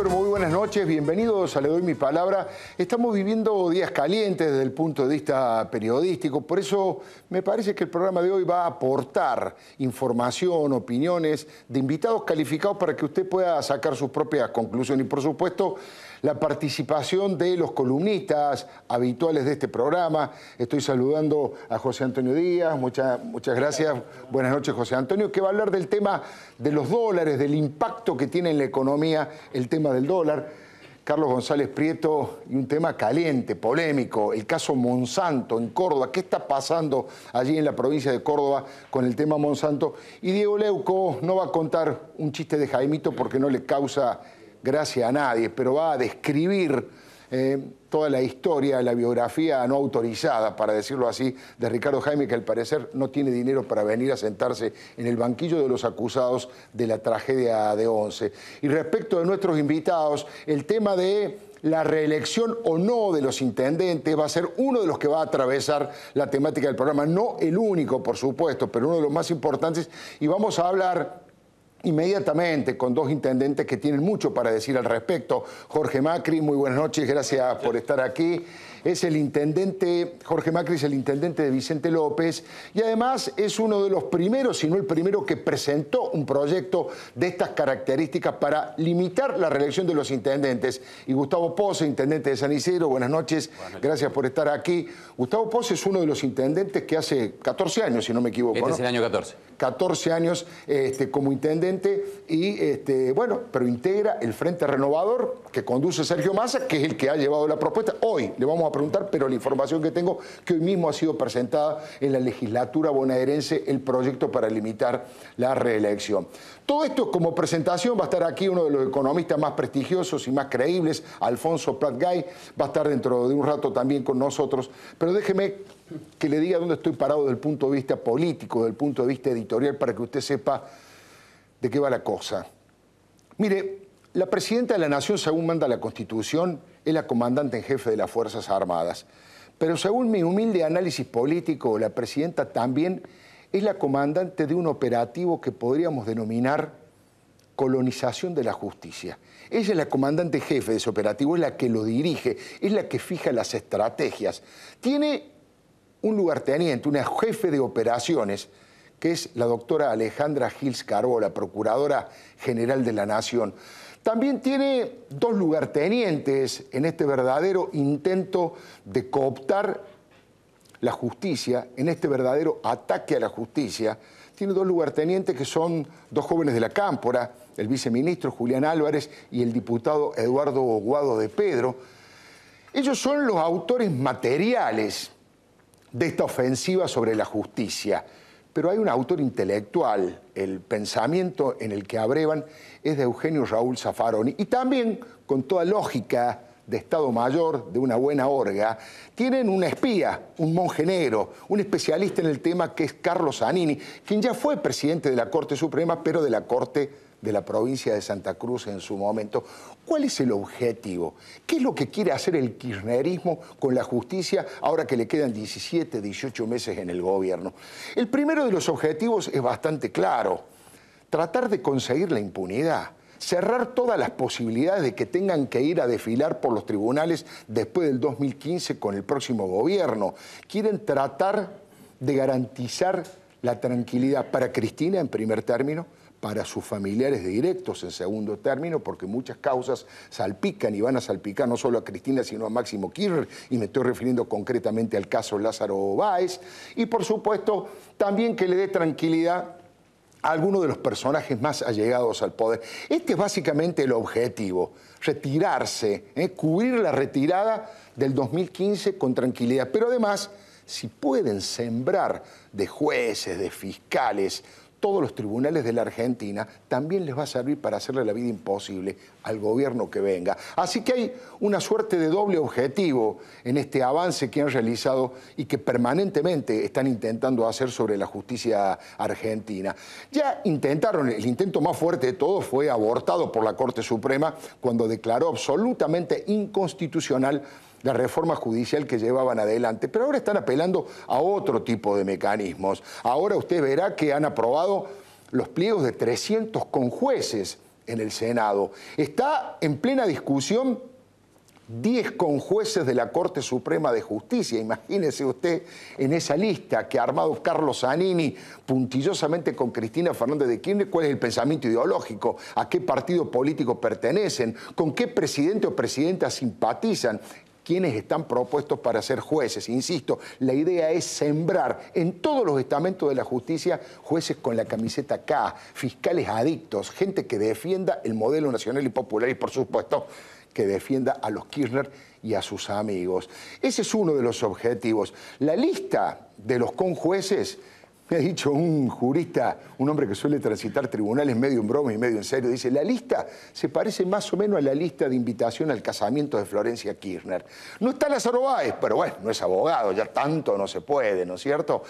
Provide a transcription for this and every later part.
Bueno, muy buenas noches, bienvenidos a Le Doy Mi Palabra. Estamos viviendo días calientes desde el punto de vista periodístico, por eso me parece que el programa de hoy va a aportar información, opiniones de invitados calificados para que usted pueda sacar sus propias conclusiones y, por supuesto, la participación de los columnistas habituales de este programa. Estoy saludando a José Antonio Díaz, muchas gracias. Buenas noches, José Antonio, que va a hablar del tema de los dólares, del impacto que tiene en la economía el tema del dólar. Carlos González Prieto, y un tema caliente, polémico, el caso Monsanto en Córdoba. ¿Qué está pasando allí en la provincia de Córdoba con el tema Monsanto? Y Diego Leuco no va a contar un chiste de Jaimito porque no le causa gracia a nadie, pero va a describir toda la historia, la biografía no autorizada, para decirlo así, de Ricardo Jaime, que al parecer no tiene dinero para venir a sentarse en el banquillo de los acusados de la tragedia de Once. Y respecto de nuestros invitados, el tema de la reelección o no de los intendentes va a ser uno de los que va a atravesar la temática del programa. No el único, por supuesto, pero uno de los más importantes. Y vamos a hablar inmediatamente con dos intendentes que tienen mucho para decir al respecto. Jorge Macri, muy buenas noches, gracias por estar aquí. Es el intendente, Jorge Macri es el intendente de Vicente López y además es uno de los primeros, si no el primero, que presentó un proyecto de estas características para limitar la reelección de los intendentes. Y Gustavo Pose, intendente de San Isidro, buenas noches, gracias por estar aquí. Gustavo Pose es uno de los intendentes que hace 14 años, si no me equivoco. Este es el año 14. 14 años como intendente y, bueno, pero integra el Frente Renovador que conduce Sergio Massa, que es el que ha llevado la propuesta. Hoy le vamos a preguntar, pero la información que tengo, que hoy mismo ha sido presentada en la legislatura bonaerense, el proyecto para limitar la reelección. Todo esto como presentación. Va a estar aquí uno de los economistas más prestigiosos y más creíbles, Alfonso Prat-Gay, va a estar dentro de un rato también con nosotros, pero déjeme que le diga dónde estoy parado desde el punto de vista político, desde el punto de vista editorial, para que usted sepa de qué va la cosa. Mire, la presidenta de la Nación, según manda la Constitución, es la comandante en jefe de las Fuerzas Armadas. Pero según mi humilde análisis político, la presidenta también es la comandante de un operativo que podríamos denominar colonización de la justicia. Ella es la comandante jefe de ese operativo, es la que lo dirige, es la que fija las estrategias. Tiene un lugarteniente, una jefe de operaciones, que es la doctora Alejandra Gils Carbó, la Procuradora General de la Nación. También tiene dos lugartenientes en este verdadero intento de cooptar la justicia, en este verdadero ataque a la justicia. Tiene dos lugartenientes que son dos jóvenes de la Cámpora, el viceministro Julián Álvarez y el diputado Eduardo Guado de Pedro. Ellos son los autores materiales de esta ofensiva sobre la justicia. Pero hay un autor intelectual, el pensamiento en el que abrevan es de Eugenio Raúl Zaffaroni. Y también, con toda lógica de Estado Mayor, de una buena orga, tienen un espía, un monje negro, un especialista en el tema, que es Carlos Zanini, quien ya fue presidente de la Corte Suprema, pero de la Corte de la provincia de Santa Cruz en su momento. ¿Cuál es el objetivo? ¿Qué es lo que quiere hacer el kirchnerismo con la justicia ahora que le quedan 17, 18 meses en el gobierno? El primero de los objetivos es bastante claro: tratar de conseguir la impunidad, cerrar todas las posibilidades de que tengan que ir a desfilar por los tribunales después del 2015 con el próximo gobierno. Quieren tratar de garantizar la tranquilidad para Cristina en primer término, para sus familiares directos en segundo término, porque muchas causas salpican y van a salpicar no solo a Cristina, sino a Máximo Kirchner, y me estoy refiriendo concretamente al caso Lázaro Báez, y por supuesto también que le dé tranquilidad a algunos de los personajes más allegados al poder. Este es básicamente el objetivo: retirarse, cubrir la retirada del 2015 con tranquilidad, pero además, si pueden sembrar de jueces, de fiscales, todos los tribunales de la Argentina, también les va a servir para hacerle la vida imposible al gobierno que venga. Así que hay una suerte de doble objetivo en este avance que han realizado y que permanentemente están intentando hacer sobre la justicia argentina. Ya intentaron, el intento más fuerte de todos fue abortado por la Corte Suprema cuando declaró absolutamente inconstitucional la reforma judicial que llevaban adelante, pero ahora están apelando a otro tipo de mecanismos. Ahora usted verá que han aprobado los pliegos de 300 conjueces en el Senado. Está en plena discusión 10 conjueces de la Corte Suprema de Justicia. Imagínese usted en esa lista que ha armado Carlos Zanini puntillosamente con Cristina Fernández de Kirchner, cuál es el pensamiento ideológico, a qué partido político pertenecen, con qué presidente o presidenta simpatizan, quiénes están propuestos para ser jueces. Insisto, la idea es sembrar en todos los estamentos de la justicia jueces con la camiseta K, fiscales adictos, gente que defienda el modelo nacional y popular y, por supuesto, que defienda a los Kirchner y a sus amigos. Ese es uno de los objetivos. La lista de los conjueces, me ha dicho un jurista, un hombre que suele transitar tribunales medio en broma y medio en serio, dice, la lista se parece más o menos a la lista de invitación al casamiento de Florencia Kirchner. No está Lázaro Báez, pero bueno, no es abogado, ya tanto no se puede, ¿no es cierto?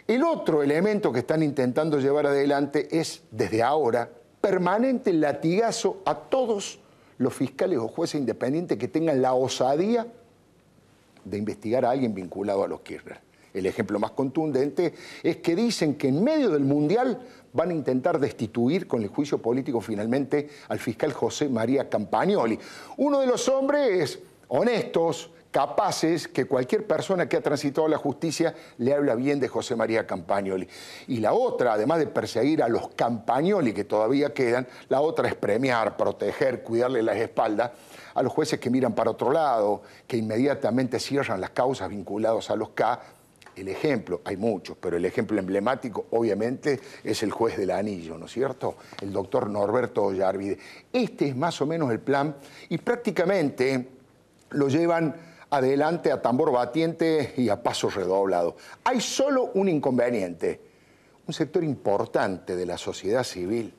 El otro elemento que están intentando llevar adelante es, desde ahora, permanente latigazo a todos los fiscales o jueces independientes que tengan la osadía de investigar a alguien vinculado a los Kirchner. El ejemplo más contundente es que dicen que en medio del Mundial van a intentar destituir con el juicio político finalmente al fiscal José María Campagnoli. Uno de los hombres honestos, capaces, que cualquier persona que ha transitado la justicia le habla bien de José María Campagnoli. Y la otra, además de perseguir a los Campagnoli que todavía quedan, la otra es premiar, proteger, cuidarle las espaldas a los jueces que miran para otro lado, que inmediatamente cierran las causas vinculadas a los K. El ejemplo, hay muchos, pero el ejemplo emblemático, obviamente, es el juez del Anillo, ¿no es cierto? El doctor Norberto Ollarvide. Este es más o menos el plan y prácticamente lo llevan adelante a tambor batiente y a paso redoblado. Hay solo un inconveniente, un sector importante de la sociedad civil,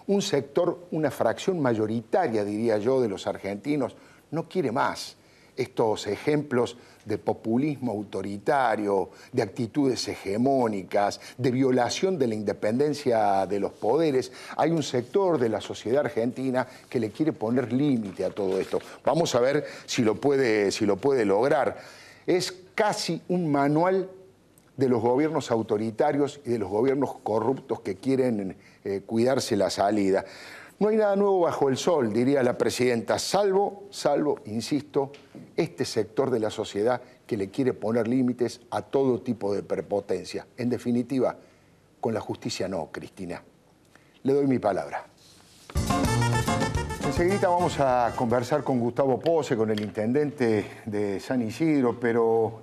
un sector, una fracción mayoritaria, diría yo, de los argentinos, no quiere más estos ejemplos de populismo autoritario, de actitudes hegemónicas, de violación de la independencia de los poderes. Hay un sector de la sociedad argentina que le quiere poner límite a todo esto. Vamos a ver si lo puede lograr. Es casi un manual de los gobiernos autoritarios y de los gobiernos corruptos que quieren cuidarse la salida. No hay nada nuevo bajo el sol, diría la presidenta, salvo, insisto, este sector de la sociedad que le quiere poner límites a todo tipo de prepotencia. En definitiva, con la justicia no, Cristina. Le doy mi palabra. Enseguida vamos a conversar con Gustavo Pose, con el intendente de San Isidro,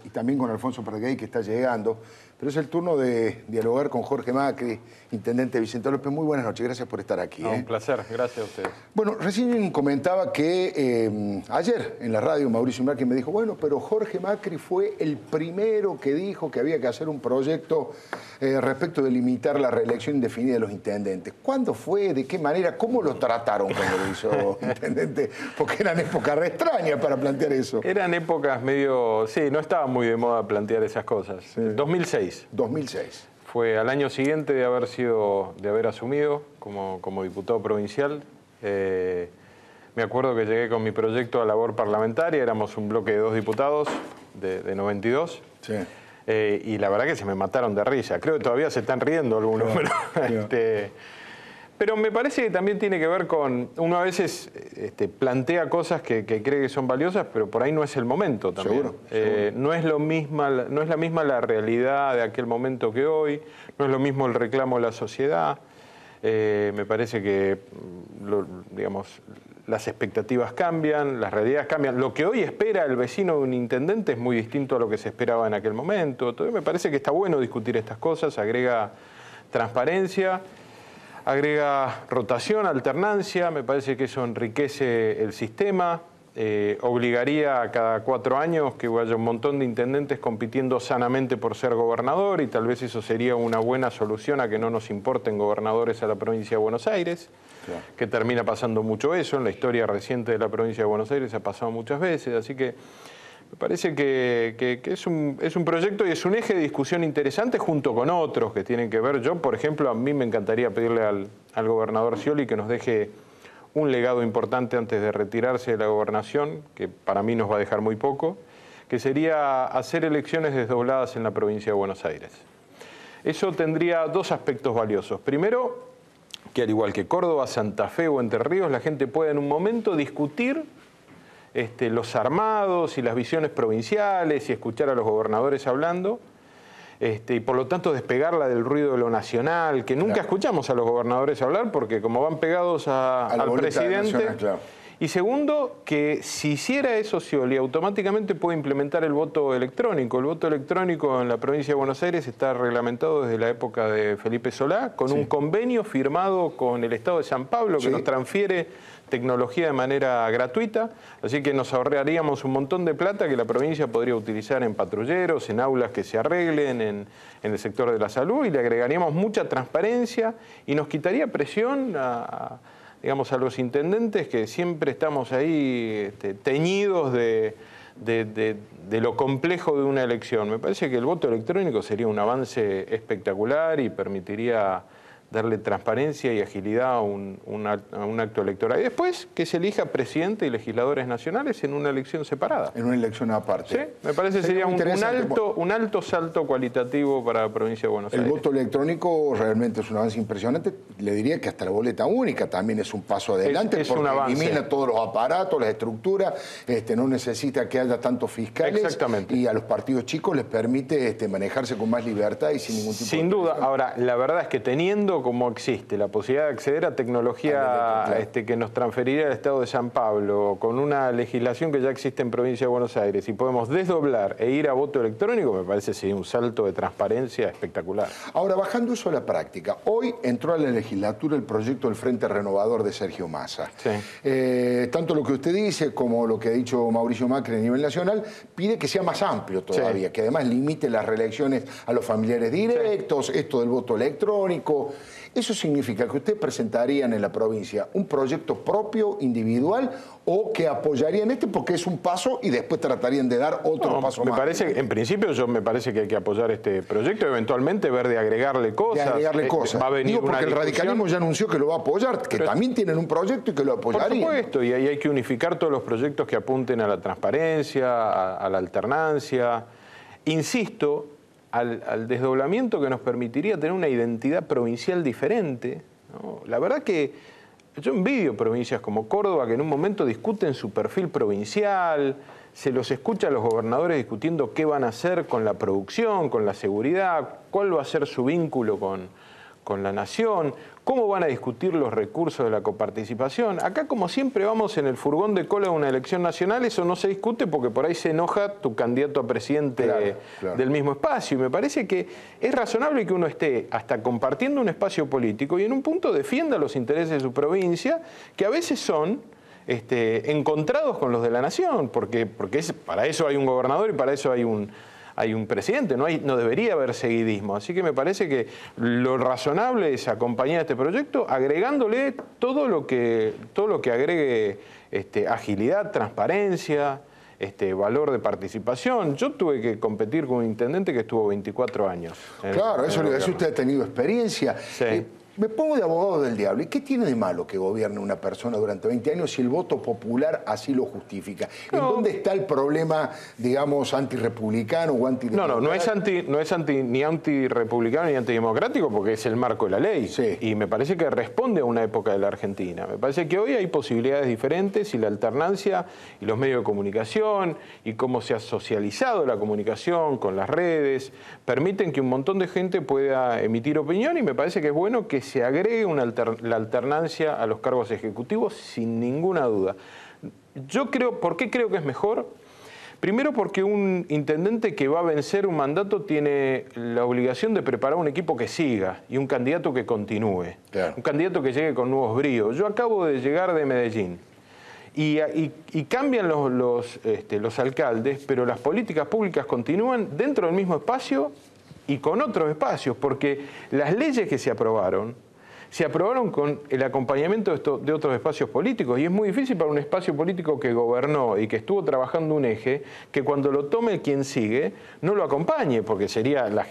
y también con Alfonso Pratgay, que está llegando. Pero es el turno de dialogar con Jorge Macri, intendente Vicente López. Muy buenas noches, gracias por estar aquí. Un placer, gracias a ustedes. Bueno, recién comentaba que ayer en la radio Mauricio Macri me dijo, bueno, pero Jorge Macri fue el primero que dijo que había que hacer un proyecto respecto de limitar la reelección indefinida de los intendentes. ¿Cuándo fue? ¿De qué manera? ¿Cómo lo trataron cuando lo hizo intendente? Porque eran épocas re extrañas para plantear eso. Eran épocas medio... Sí, no estaba muy de moda plantear esas cosas. Sí. 2006. 2006. Fue al año siguiente de haber asumido como diputado provincial. Me acuerdo que llegué con mi proyecto a labor parlamentaria, éramos un bloque de 2 diputados de 92. Sí. Y la verdad que se me mataron de risa. Creo que todavía se están riendo algunos, claro, pero me parece que también tiene que ver con... Uno a veces plantea cosas que cree que son valiosas, pero por ahí no es el momento también. Seguro. No es la misma la realidad de aquel momento que hoy, no es lo mismo el reclamo de la sociedad. Me parece que, digamos, las expectativas cambian, las realidades cambian. Lo que hoy espera el vecino de un intendente es muy distinto a lo que se esperaba en aquel momento. Entonces me parece que está bueno discutir estas cosas, agrega transparencia, agrega rotación, alternancia, me parece que eso enriquece el sistema, obligaría a cada 4 años que haya un montón de intendentes compitiendo sanamente por ser gobernador y tal vez eso sería una buena solución a que no nos importen gobernadores a la provincia de Buenos Aires, claro, que termina pasando mucho eso, en la historia reciente de la provincia de Buenos Aires ha pasado muchas veces, así que me parece que es un proyecto y es un eje de discusión interesante junto con otros que tienen que ver. Yo, por ejemplo, a mí me encantaría pedirle al gobernador Scioli que nos deje un legado importante antes de retirarse de la gobernación, que para mí nos va a dejar muy poco, que sería hacer elecciones desdobladas en la provincia de Buenos Aires. Eso tendría 2 aspectos valiosos. Primero, que al igual que Córdoba, Santa Fe o Entre Ríos, la gente pueda en un momento discutir los armados y las visiones provinciales y escuchar a los gobernadores hablando. Y por lo tanto despegarla del ruido de lo nacional, que nunca escuchamos a los gobernadores hablar porque como van pegados al presidente. Nacional, claro. Y segundo, que si hiciera eso Scioli, automáticamente puede implementar el voto electrónico. El voto electrónico en la provincia de Buenos Aires está reglamentado desde la época de Felipe Solá, con un convenio firmado con el Estado de San Pablo que nos transfiere tecnología de manera gratuita, así que nos ahorraríamos un montón de plata que la provincia podría utilizar en patrulleros, en aulas que se arreglen, en el sector de la salud, y le agregaríamos mucha transparencia y nos quitaría presión digamos, a los intendentes que siempre estamos ahí teñidos de lo complejo de una elección. Me parece que el voto electrónico sería un avance espectacular y permitiría darle transparencia y agilidad a un acto electoral. Y después que se elija presidente y legisladores nacionales en una elección separada. En una elección aparte. Sí, me parece que sería un alto salto cualitativo para la provincia de Buenos Aires. El voto electrónico realmente es un avance impresionante. Le diría que hasta la boleta única también es un paso adelante es porque un avance. Elimina todos los aparatos, las estructuras, no necesita que haya tantos fiscales. Exactamente. Y a los partidos chicos les permite manejarse con más libertad y sin ningún tipo de Sin duda. Ahora, la verdad es que teniendo como existe la posibilidad de acceder a tecnología que nos transferiría al Estado de San Pablo, con una legislación que ya existe en Provincia de Buenos Aires, y podemos desdoblar e ir a voto electrónico, me parece sería un salto de transparencia espectacular. Ahora, bajando eso a la práctica, hoy entró a la legislatura el proyecto del Frente Renovador de Sergio Massa. Sí. Tanto lo que usted dice como lo que ha dicho Mauricio Macri a nivel nacional pide que sea más amplio todavía, que además limite las reelecciones a los familiares directos, esto del voto electrónico. ¿Eso significa que ustedes presentarían en la provincia un proyecto propio, individual, o que apoyarían porque es un paso y después tratarían de dar otro paso más? En principio me parece que hay que apoyar este proyecto, eventualmente ver de agregarle cosas. De agregarle cosas. Va a venir porque el radicalismo ya anunció que lo va a apoyar, que también tienen un proyecto y que lo apoyarían. Por supuesto, y ahí hay que unificar todos los proyectos que apunten a la transparencia, a la alternancia. Insisto, al desdoblamiento que nos permitiría tener una identidad provincial diferente, ¿no? La verdad que yo envidio provincias como Córdoba que en un momento discuten su perfil provincial, se los escucha a los gobernadores discutiendo qué van a hacer con la producción, con la seguridad, cuál va a ser su vínculo con la nación, cómo van a discutir los recursos de la coparticipación. Acá, como siempre, vamos en el furgón de cola de una elección nacional, eso no se discute porque por ahí se enoja tu candidato a presidente del mismo espacio. Y me parece que es razonable que uno esté hasta compartiendo un espacio político y en un punto defienda los intereses de su provincia, que a veces son encontrados con los de la nación, porque para eso hay un gobernador y para eso hay un presidente, no debería haber seguidismo. Así que me parece que lo razonable es acompañar este proyecto agregándole todo lo que agregue agilidad, transparencia, valor de participación. Yo tuve que competir con un intendente que estuvo 24 años. Claro, eso usted ha tenido experiencia. Sí. Me pongo de abogado del diablo. ¿Y qué tiene de malo que gobierne una persona durante 20 años si el voto popular así lo justifica? ¿En dónde está el problema, digamos, antirrepublicano o antidemocrático? No es ni antirrepublicano ni antidemocrático porque es el marco de la ley. Sí. Y me parece que responde a una época de la Argentina. Me parece que hoy hay posibilidades diferentes y la alternancia y los medios de comunicación y cómo se ha socializado la comunicación con las redes permiten que un montón de gente pueda emitir opinión y me parece que es bueno que se agregue la alternancia a los cargos ejecutivos sin ninguna duda. ¿Por qué creo que es mejor? Primero porque un intendente que va a vencer un mandato tiene la obligación de preparar un equipo que siga y un candidato que continúe. Claro. Un candidato que llegue con nuevos bríos. Yo acabo de llegar de Medellín y cambian los alcaldes, pero las políticas públicas continúan dentro del mismo espacio y con otros espacios, porque las leyes que se aprobaron con el acompañamiento de otros espacios políticos y es muy difícil para un espacio político que gobernó y que estuvo trabajando un eje, que cuando lo tome quien sigue no lo acompañe, porque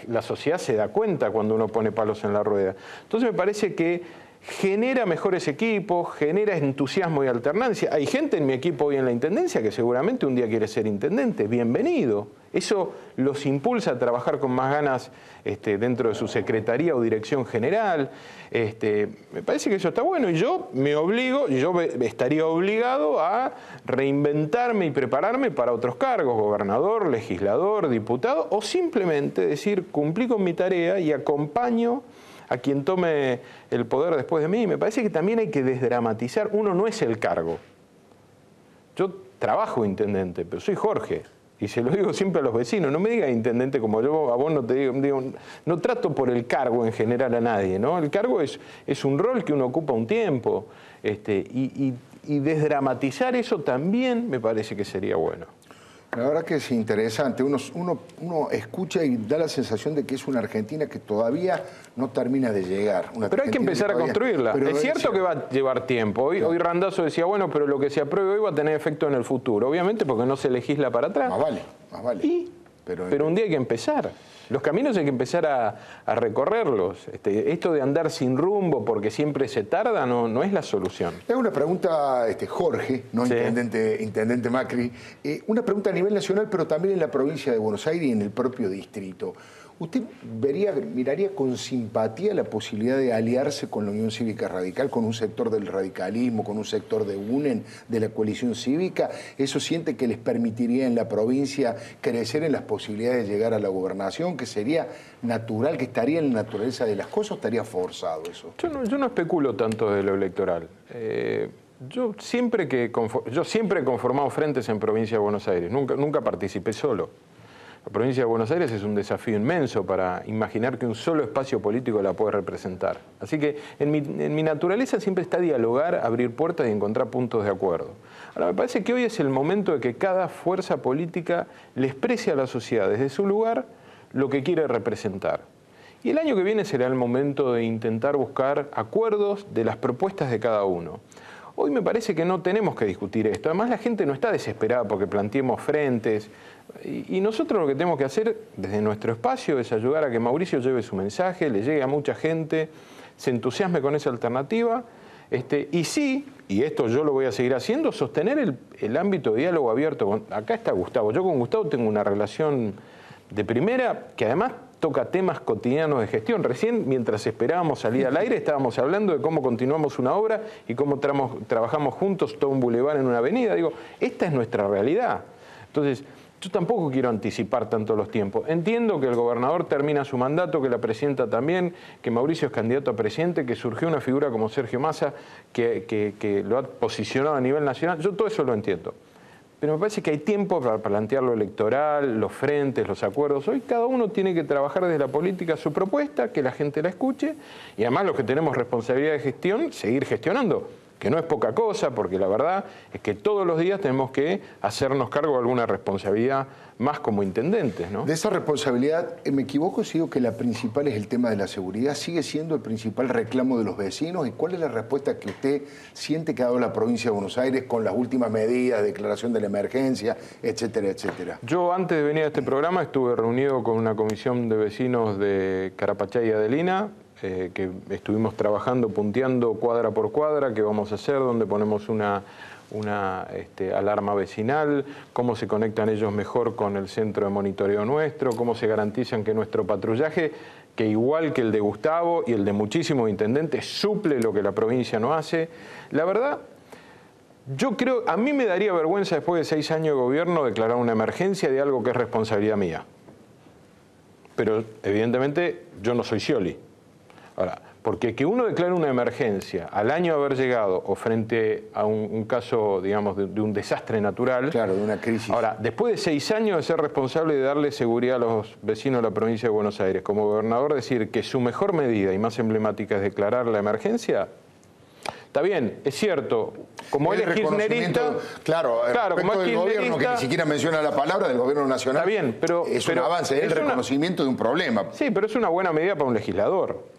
la sociedad se da cuenta cuando uno pone palos en la rueda. Entonces me parece que genera mejores equipos, genera entusiasmo y alternancia. Hay gente en mi equipo hoy en la Intendencia que seguramente un día quiere ser intendente. Bienvenido. Eso los impulsa a trabajar con más ganas dentro de su secretaría o dirección general. Me parece que eso está bueno y yo estaría obligado a reinventarme y prepararme para otros cargos, gobernador, legislador, diputado, o simplemente decir, cumplí con mi tarea y acompaño a quien tome el poder después de mí. Me parece que también hay que desdramatizar. Uno no es el cargo. Yo trabajo intendente, pero soy Jorge. Y se lo digo siempre a los vecinos, no me digas intendente como yo, a vos no te digo, no trato por el cargo en general a nadie, ¿no? El cargo es un rol que uno ocupa un tiempo, y desdramatizar eso también me parece que sería bueno. La verdad que es interesante, uno escucha y da la sensación de que es una Argentina que todavía no termina de llegar. Pero hay que empezar a construirla. Es cierto que va a llevar tiempo. Hoy Randazzo decía, bueno, pero lo que se apruebe hoy va a tener efecto en el futuro. Obviamente porque no se legisla para atrás. Más vale. Pero un día hay que empezar. Los caminos hay que empezar a recorrerlos. Esto de andar sin rumbo porque siempre se tarda no es la solución. Le hago una pregunta, Jorge, no sí. Intendente Macri. Una pregunta a nivel nacional, pero también en la provincia de Buenos Aires y en el propio distrito. ¿Usted miraría con simpatía la posibilidad de aliarse con la Unión Cívica Radical, con un sector del radicalismo, con un sector de UNEN, de la coalición cívica? ¿Eso siente que les permitiría en la provincia crecer en las posibilidades de llegar a la gobernación, que sería natural, que estaría en la naturaleza de las cosas, o estaría forzado eso? Yo no especulo tanto de lo electoral. Yo siempre he conformado frentes en provincia de Buenos Aires, nunca participé solo. La provincia de Buenos Aires es un desafío inmenso para imaginar que un solo espacio político la puede representar. Así que en mi naturaleza siempre está dialogar, abrir puertas y encontrar puntos de acuerdo. Ahora, me parece que hoy es el momento de que cada fuerza política le exprese a la sociedad desde su lugar lo que quiere representar. Y el año que viene será el momento de intentar buscar acuerdos de las propuestas de cada uno. Hoy me parece que no tenemos que discutir esto. Además, la gente no está desesperada porque planteemos frentes. Y nosotros lo que tenemos que hacer desde nuestro espacio es ayudar a que Mauricio lleve su mensaje, le llegue a mucha gente, se entusiasme con esa alternativa. Y sí, y esto yo lo voy a seguir haciendo, sostener el ámbito de diálogo abierto. Acá está Gustavo. Yo con Gustavo tengo una relación de primera que además toca temas cotidianos de gestión. Recién, mientras esperábamos salir al aire, estábamos hablando de cómo continuamos una obra y cómo trabajamos juntos todo un bulevar en una avenida. Digo, esta es nuestra realidad. Entonces, yo tampoco quiero anticipar tanto los tiempos. Entiendo que el gobernador termina su mandato, que la presidenta también, que Mauricio es candidato a presidente, que surgió una figura como Sergio Massa, que lo ha posicionado a nivel nacional. Yo todo eso lo entiendo. Pero me parece que hay tiempo para plantear lo electoral, los frentes, los acuerdos. Hoy cada uno tiene que trabajar desde la política su propuesta, que la gente la escuche, y además los que tenemos responsabilidad de gestión, seguir gestionando, que no es poca cosa, porque la verdad es que todos los días tenemos que hacernos cargo de alguna responsabilidad más como intendentes, ¿no? De esa responsabilidad, ¿me equivoco si digo que la principal es el tema de la seguridad? ¿Sigue siendo el principal reclamo de los vecinos? ¿Y cuál es la respuesta que usted siente que ha dado la provincia de Buenos Aires con las últimas medidas, declaración de la emergencia, etcétera, etcétera? Yo antes de venir a este programa estuve reunido con una comisión de vecinos de Carapachay y Adelina, que estuvimos trabajando, punteando cuadra por cuadra, qué vamos a hacer, dónde ponemos una alarma vecinal, cómo se conectan ellos mejor con el centro de monitoreo nuestro, cómo se garantizan que nuestro patrullaje, que igual que el de Gustavo y el de muchísimos intendentes, suple lo que la provincia no hace. La verdad, yo creo, a mí me daría vergüenza después de 6 años de gobierno declarar una emergencia de algo que es responsabilidad mía. Pero evidentemente yo no soy Scioli. Ahora, porque que uno declare una emergencia al año de haber llegado o frente a un caso, digamos, de un desastre natural. Claro, de una crisis. Ahora, después de 6 años de ser responsable de darle seguridad a los vecinos de la provincia de Buenos Aires, como gobernador, decir que su mejor medida y más emblemática es declarar la emergencia. Está bien, es cierto, como él es kirchnerista... Claro, como es del gobierno, que ni siquiera menciona la palabra del gobierno nacional. Está bien, pero... Es un avance, es el reconocimiento de un problema. Sí, pero es una buena medida para un legislador.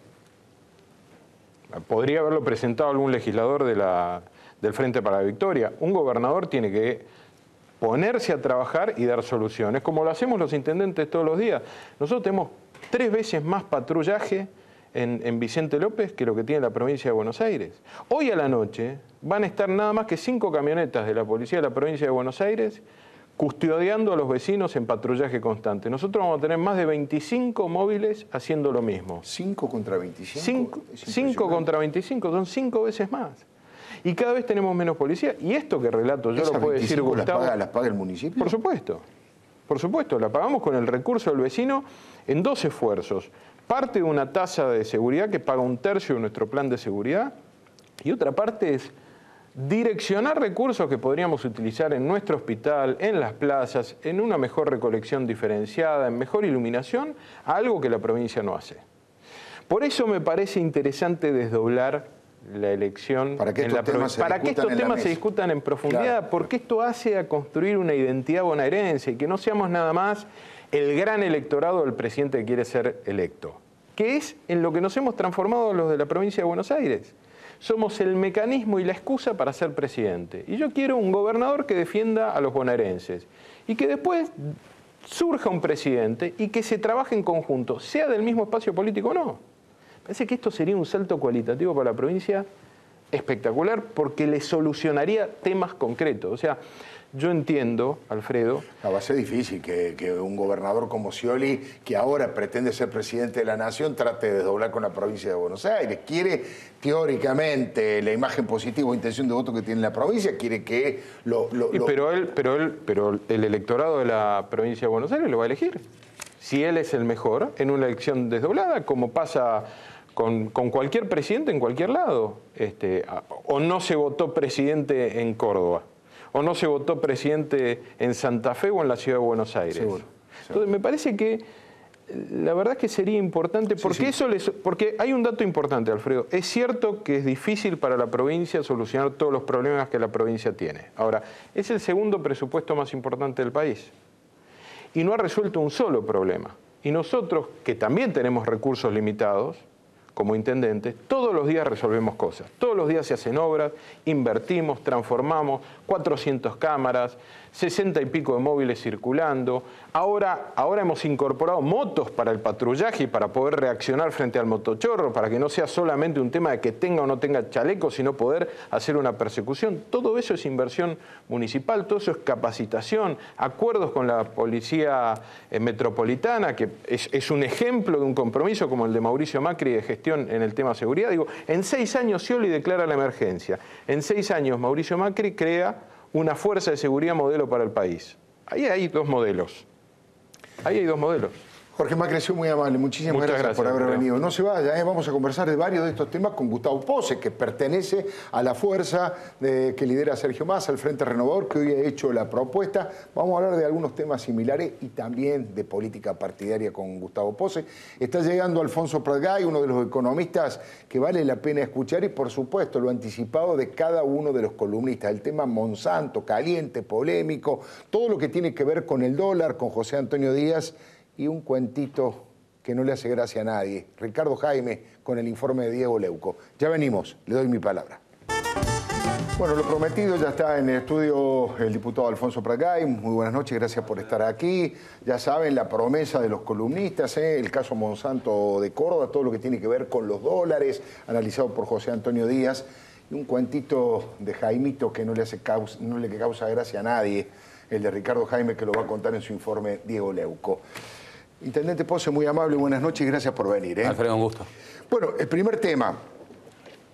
Podría haberlo presentado algún legislador del Frente para la Victoria. Un gobernador tiene que ponerse a trabajar y dar soluciones, como lo hacemos los intendentes todos los días. Nosotros tenemos 3 veces más patrullaje en Vicente López que lo que tiene la provincia de Buenos Aires. Hoy a la noche van a estar nada más que 5 camionetas de la policía de la provincia de Buenos Aires custodiando a los vecinos en patrullaje constante. Nosotros vamos a tener más de 25 móviles haciendo lo mismo. ¿5 contra 25? 5 contra 25, son 5 veces más. Y cada vez tenemos menos policía. Y esto que relato, yo lo puedo decir, Gustavo. ¿Las paga el municipio? Por supuesto, la pagamos con el recurso del vecino en 2 esfuerzos. Parte de una tasa de seguridad que paga 1/3 de nuestro plan de seguridad, y otra parte es direccionar recursos que podríamos utilizar en nuestro hospital, en las plazas, en una mejor recolección diferenciada, en mejor iluminación, a algo que la provincia no hace. Por eso me parece interesante desdoblar la elección para que estos temas se discutan en profundidad, claro, porque esto hace a construir una identidad bonaerense y que no seamos nada más el gran electorado del presidente que quiere ser electo, que es en lo que nos hemos transformado los de la provincia de Buenos Aires. Somos el mecanismo y la excusa para ser presidente. Y yo quiero un gobernador que defienda a los bonaerenses y que después surja un presidente y que se trabaje en conjunto, sea del mismo espacio político o no. Parece que esto sería un salto cualitativo para la provincia espectacular porque le solucionaría temas concretos. O sea, yo entiendo, Alfredo... Va a ser difícil que un gobernador como Scioli, que ahora pretende ser presidente de la Nación, trate de desdoblar con la provincia de Buenos Aires. Quiere, teóricamente, la imagen positiva o intención de voto que tiene la provincia, quiere que Pero el electorado de la provincia de Buenos Aires lo va a elegir. Si él es el mejor en una elección desdoblada, como pasa con cualquier presidente en cualquier lado. O no se votó presidente en Córdoba, o no se votó presidente en Santa Fe o en la ciudad de Buenos Aires. Seguro. Entonces me parece que la verdad es que sería importante, porque porque hay un dato importante, Alfredo. Es cierto que es difícil para la provincia solucionar todos los problemas que la provincia tiene. Ahora, es el segundo presupuesto más importante del país y no ha resuelto un solo problema. Y nosotros, que también tenemos recursos limitados, como intendentes, todos los días resolvemos cosas. Todos los días se hacen obras, invertimos, transformamos, 400 cámaras, 60 y pico de móviles circulando. Ahora hemos incorporado motos para el patrullaje y para poder reaccionar frente al motochorro, para que no sea solamente un tema de que tenga o no tenga chaleco, sino poder hacer una persecución. Todo eso es inversión municipal, todo eso es capacitación, acuerdos con la policía metropolitana, que es un ejemplo de un compromiso como el de Mauricio Macri de gestión en el tema seguridad. Digo, en 6 años Scioli declara la emergencia. En 6 años Mauricio Macri crea una fuerza de seguridad modelo para el país. Ahí hay 2 modelos. Ahí hay 2 modelos. Jorge Macri, ha sido muy amable. Muchísimas gracias por haber venido. No se vaya, vamos a conversar de varios de estos temas con Gustavo Pose, que pertenece a la fuerza que lidera Sergio Massa, el Frente Renovador, que hoy ha hecho la propuesta. Vamos a hablar de algunos temas similares y también de política partidaria con Gustavo Pose. Está llegando Alfonso Pratgay, uno de los economistas que vale la pena escuchar, y por supuesto lo anticipado de cada uno de los columnistas. El tema Monsanto, caliente, polémico, todo lo que tiene que ver con el dólar, con José Antonio Díaz, y un cuentito que no le hace gracia a nadie. Ricardo Jaime con el informe de Diego Leuco. Ya venimos, le doy mi palabra. Bueno, lo prometido, ya está en el estudio el diputado Alfonso Pratgay. Muy buenas noches, gracias por estar aquí. Ya saben, la promesa de los columnistas, el caso Monsanto de Córdoba, todo lo que tiene que ver con los dólares, analizado por José Antonio Díaz. Y un cuentito de Jaimito que no le causa gracia a nadie, el de Ricardo Jaime, que lo va a contar en su informe Diego Leuco. Intendente Pose, muy amable, buenas noches y gracias por venir. Alfredo, un gusto. Bueno, el primer tema,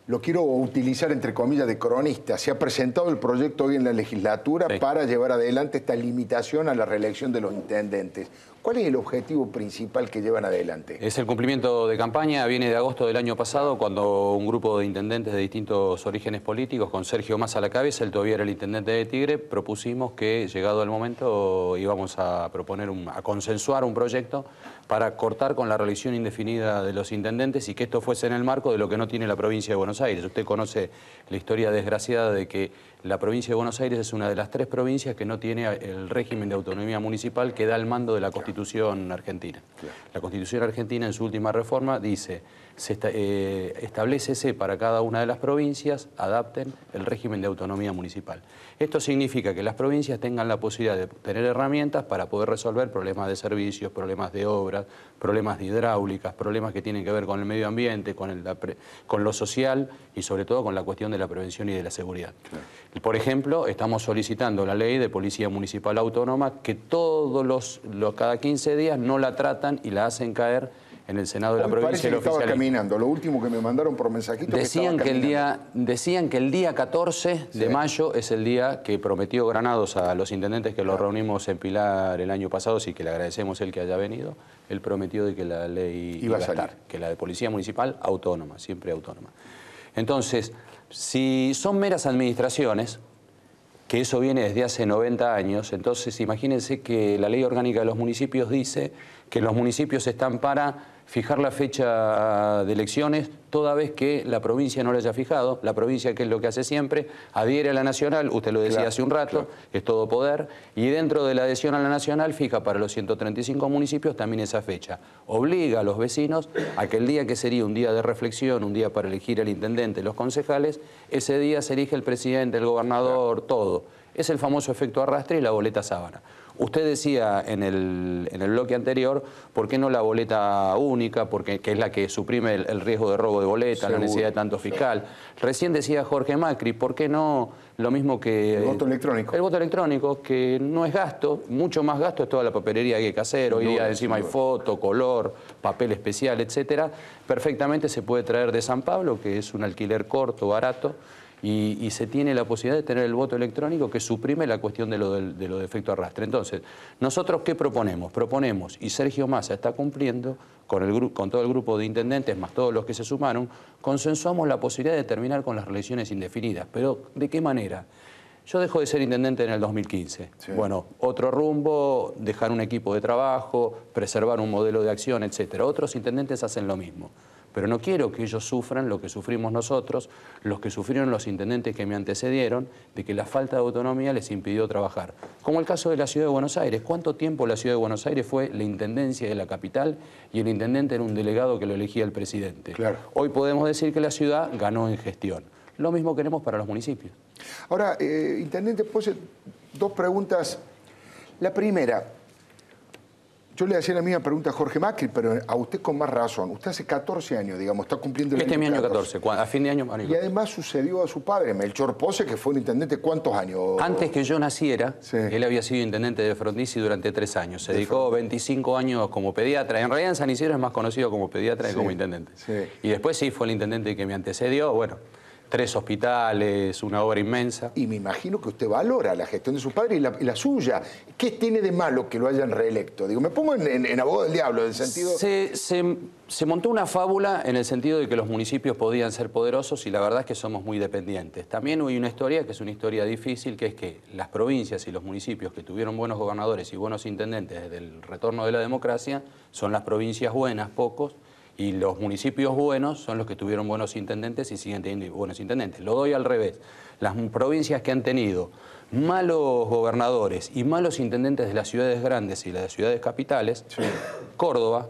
lo quiero utilizar entre comillas de cronista. Se ha presentado el proyecto hoy en la legislatura para llevar adelante esta limitación a la reelección de los intendentes. ¿Cuál es el objetivo principal que llevan adelante? Es el cumplimiento de campaña. Viene de agosto del año pasado, cuando un grupo de intendentes de distintos orígenes políticos, con Sergio Massa a la cabeza, él todavía era el intendente de Tigre, propusimos que, llegado el momento, íbamos a proponer, a consensuar un proyecto para cortar con la reelección indefinida de los intendentes y que esto fuese en el marco de lo que no tiene la provincia de Buenos Aires. Usted conoce la historia desgraciada de que la provincia de Buenos Aires es una de las 3 provincias que no tiene el régimen de autonomía municipal que da el mando de la Constitución argentina. La Constitución argentina, en su última reforma, dice: establécese para cada una de las provincias, adapten el régimen de autonomía municipal. Esto significa que las provincias tengan la posibilidad de tener herramientas para poder resolver problemas de servicios, problemas de obras, problemas de hidráulicas, problemas que tienen que ver con el medio ambiente, con lo social y sobre todo con la cuestión de la prevención y de la seguridad. Claro. Por ejemplo, estamos solicitando la ley de Policía Municipal Autónoma que cada 15 días no la tratan y la hacen caer en el Senado de la provincia. Parece que estaba caminando. Lo último que me mandaron por mensajito decían que el día 14 de mayo es el día que prometió Granados a los intendentes que lo reunimos en Pilar el año pasado, sí que le agradecemos el que haya venido. Él prometió de que la ley iba a estar, que la de Policía Municipal Autónoma, siempre autónoma. Entonces, si son meras administraciones, que eso viene desde hace 90 años, entonces imagínense que la Ley Orgánica de los Municipios dice que los municipios están para fijar la fecha de elecciones toda vez que la provincia no la haya fijado. La provincia, que es lo que hace siempre, adhiere a la nacional, usted lo decía hace un rato, es todo poder, y dentro de la adhesión a la nacional fija para los 135 municipios también esa fecha. Obliga a los vecinos a que el día que sería un día de reflexión, un día para elegir al intendente, los concejales, ese día se elige el presidente, el gobernador, todo. Es el famoso efecto arrastre y la boleta sábana. Usted decía en el bloque anterior, ¿por qué no la boleta única? Que es la que suprime el riesgo de robo de boleta, la necesidad de tanto fiscal. Recién decía Jorge Macri, ¿por qué no lo mismo que... El voto electrónico. El voto electrónico, que no es gasto, mucho más gasto es toda la papelería que hay que hacer. Hoy día encima hay foto, color, papel especial, etcétera. Perfectamente se puede traer de San Pablo, que es un alquiler corto, barato, y se tiene la posibilidad de tener el voto electrónico que suprime la cuestión de lo de efecto arrastre. Entonces, ¿nosotros qué proponemos? Proponemos, y Sergio Massa está cumpliendo, con todo el grupo de intendentes, más todos los que se sumaron, consensuamos la posibilidad de terminar con las reelecciones indefinidas. ¿Pero de qué manera? Yo dejo de ser intendente en el 2015. Sí. Bueno, otro rumbo, dejar un equipo de trabajo, preservar un modelo de acción, etc. Otros intendentes hacen lo mismo. Pero no quiero que ellos sufran lo que sufrimos nosotros, los que sufrieron los intendentes que me antecedieron, de que la falta de autonomía les impidió trabajar. Como el caso de la Ciudad de Buenos Aires. ¿Cuánto tiempo la Ciudad de Buenos Aires fue la intendencia de la capital y el intendente era un delegado que lo elegía el presidente? Claro. Hoy podemos decir que la ciudad ganó en gestión. Lo mismo queremos para los municipios. Ahora, intendente, pose dos preguntas. La primera, yo le hacía la misma pregunta a Jorge Macri, pero a usted con más razón. Usted hace 14 años, digamos, está cumpliendo el año 14, a fin de año. Y además sucedió a su padre, Melchor Pose, que fue un intendente, ¿cuántos años? Antes que yo naciera, él había sido intendente de Frondizi durante 3 años. Se dedicó 25 años como pediatra. En realidad en San Isidro es más conocido como pediatra que como intendente. Y después sí fue el intendente que me antecedió, bueno, 3 hospitales, una obra inmensa. Y me imagino que usted valora la gestión de su padre y la suya. ¿Qué tiene de malo que lo hayan reelecto? Digo, me pongo en abogado del diablo, en el sentido... Se montó una fábula en el sentido de que los municipios podían ser poderosos y la verdad es que somos muy dependientes. También hay una historia que es una historia difícil, que es que las provincias y los municipios que tuvieron buenos gobernadores y buenos intendentes desde el retorno de la democracia son las provincias buenas, pocos, y los municipios buenos son los que tuvieron buenos intendentes y siguen teniendo buenos intendentes. Lo doy al revés. Las provincias que han tenido malos gobernadores y malos intendentes de las ciudades grandes y las ciudades capitales, Córdoba,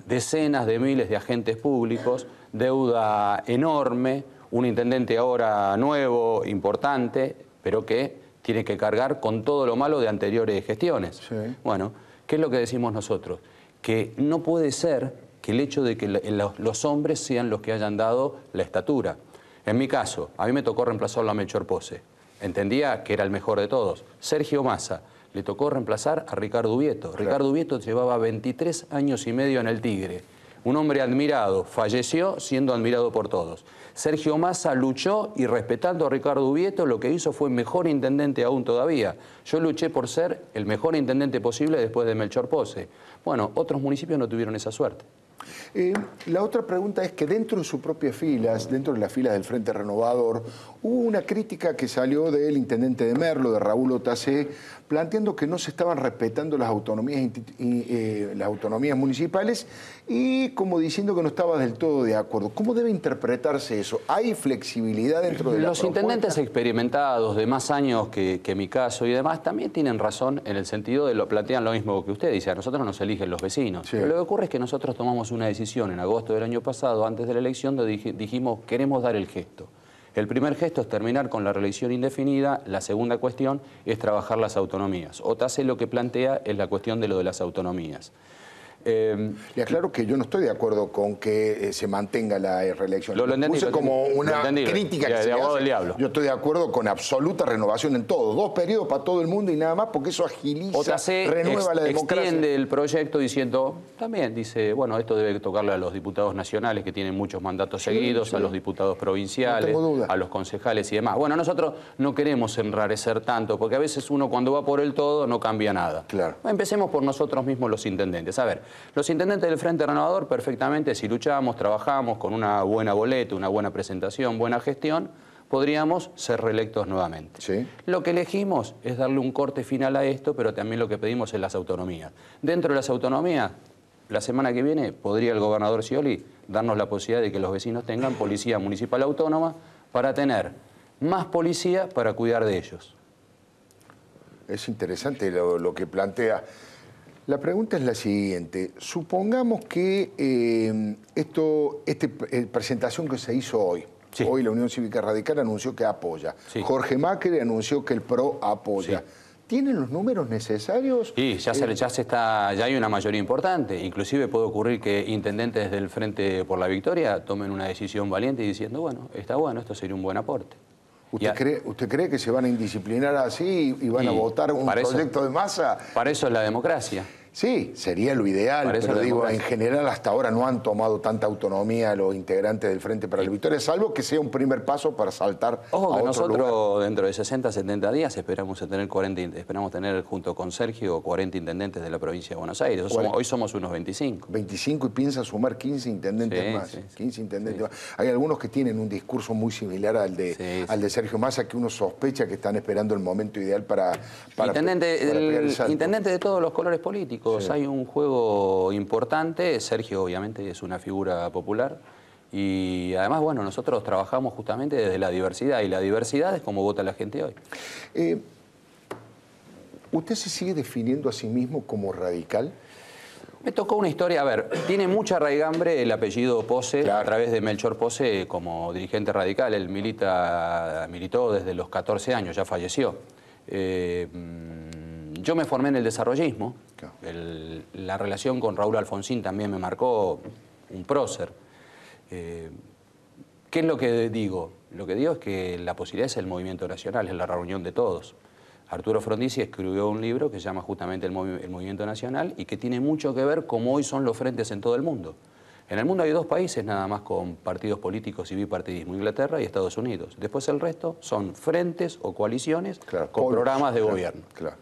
decenas de miles de agentes públicos, deuda enorme, un intendente ahora nuevo, importante, pero que tiene que cargar con todo lo malo de anteriores gestiones. Bueno, ¿qué es lo que decimos nosotros? Que no puede ser que el hecho de que los hombres sean los que hayan dado la estatura. En mi caso, a mí me tocó reemplazarlo a Melchor Pose. Entendía que era el mejor de todos. Sergio Massa, le tocó reemplazar a Ricardo Ubieto. Claro. Ricardo Ubieto llevaba 23 años y medio en el Tigre. Un hombre admirado, falleció siendo admirado por todos. Sergio Massa luchó y respetando a Ricardo Ubieto, lo que hizo fue mejor intendente aún todavía. Yo luché por ser el mejor intendente posible después de Melchor Pose. Bueno, otros municipios no tuvieron esa suerte. La otra pregunta es que dentro de sus propias filas, dentro de las filas del Frente Renovador, hubo una crítica que salió del intendente de Merlo, de Raúl Otacé, planteando que no se estaban respetando las autonomías municipales y como diciendo que no estaba del todo de acuerdo. ¿Cómo debe interpretarse eso? ¿Hay flexibilidad dentro de la Los intendentes experimentados de más años que mi caso y demás también tienen razón en el sentido de lo plantean lo mismo que usted dice. A nosotros nos eligen los vecinos. Pero lo que ocurre es que nosotros tomamos una decisión en agosto del año pasado, antes de la elección, donde dijimos, queremos dar el gesto. El primer gesto es terminar con la reelección indefinida, la segunda cuestión es trabajar las autonomías. OTASE lo que plantea es la cuestión de lo de las autonomías. Le aclaro que yo no estoy de acuerdo con que se mantenga la reelección. Lo entendí, puse como una crítica que se de abogado hace. del diablo. Yo estoy de acuerdo con absoluta renovación en todo. 2 periodos para todo el mundo y nada más, porque eso agiliza, OTASE renueva la democracia. Extiende el proyecto diciendo, también dice, bueno, esto debe tocarle a los diputados nacionales que tienen muchos mandatos seguidos, a los diputados provinciales, a los concejales y demás. Bueno, nosotros no queremos enrarecer tanto, porque a veces uno cuando va por el todo no cambia nada. Claro. Empecemos por nosotros mismos los intendentes. A ver, los intendentes del Frente Renovador, perfectamente, si luchamos, trabajamos con una buena boleta, una buena presentación, buena gestión, podríamos ser reelectos nuevamente. Sí. Lo que elegimos es darle un corte final a esto, pero también lo que pedimos es las autonomías. Dentro de las autonomías, la semana que viene podría el gobernador Scioli darnos la posibilidad de que los vecinos tengan policía municipal autónoma para tener más policía para cuidar de ellos. Es interesante lo que plantea. La pregunta es la siguiente. Supongamos que esta presentación que se hizo hoy, sí. Hoy la Unión Cívica Radical anunció que apoya. Sí. Jorge Macri anunció que el PRO apoya. Sí. ¿Tienen los números necesarios? Sí, ya hay una mayoría importante. Inclusive puede ocurrir que intendentes del Frente por la Victoria tomen una decisión valiente y diciendo, bueno, esto sería un buen aporte. ¿Usted cree que se van a indisciplinar así y van a votar un proyecto de masa? Para eso es la democracia. Sí, sería lo ideal, pero digo, en general hasta ahora no han tomado tanta autonomía los integrantes del Frente para la Victoria, salvo que sea un primer paso para saltar a otro nosotros lugar. Dentro de 60, 70 días esperamos tener junto con Sergio 40 intendentes de la provincia de Buenos Aires. Hoy somos unos 25. 25 y piensa sumar 15 intendentes más. 15 intendentes más. Hay algunos que tienen un discurso muy similar al de Sergio Massa, que uno sospecha que están esperando el momento ideal para intendente de todos los colores políticos. Sí. Hay un juego importante. Sergio obviamente es una figura popular y además, bueno, nosotros trabajamos justamente desde la diversidad y la diversidad es como vota la gente hoy. ¿Usted se sigue definiendo a sí mismo como radical? Me tocó una historia, a ver, tiene mucha raigambre el apellido Pose, claro, a través de Melchor Pose como dirigente radical. Él militó desde los 14 años, ya falleció. Yo me formé en el desarrollismo, claro. La relación con Raúl Alfonsín también me marcó un prócer. ¿Qué es lo que digo? Lo que digo es que la posibilidad es el movimiento nacional, es la reunión de todos. Arturo Frondizi escribió un libro que se llama justamente el Movimiento Nacional y que tiene mucho que ver cómo hoy son los frentes en todo el mundo. En el mundo hay 2 países nada más con partidos políticos y bipartidismo, Inglaterra y Estados Unidos. Después el resto son frentes o coaliciones, claro, con programas de gobierno. Claro.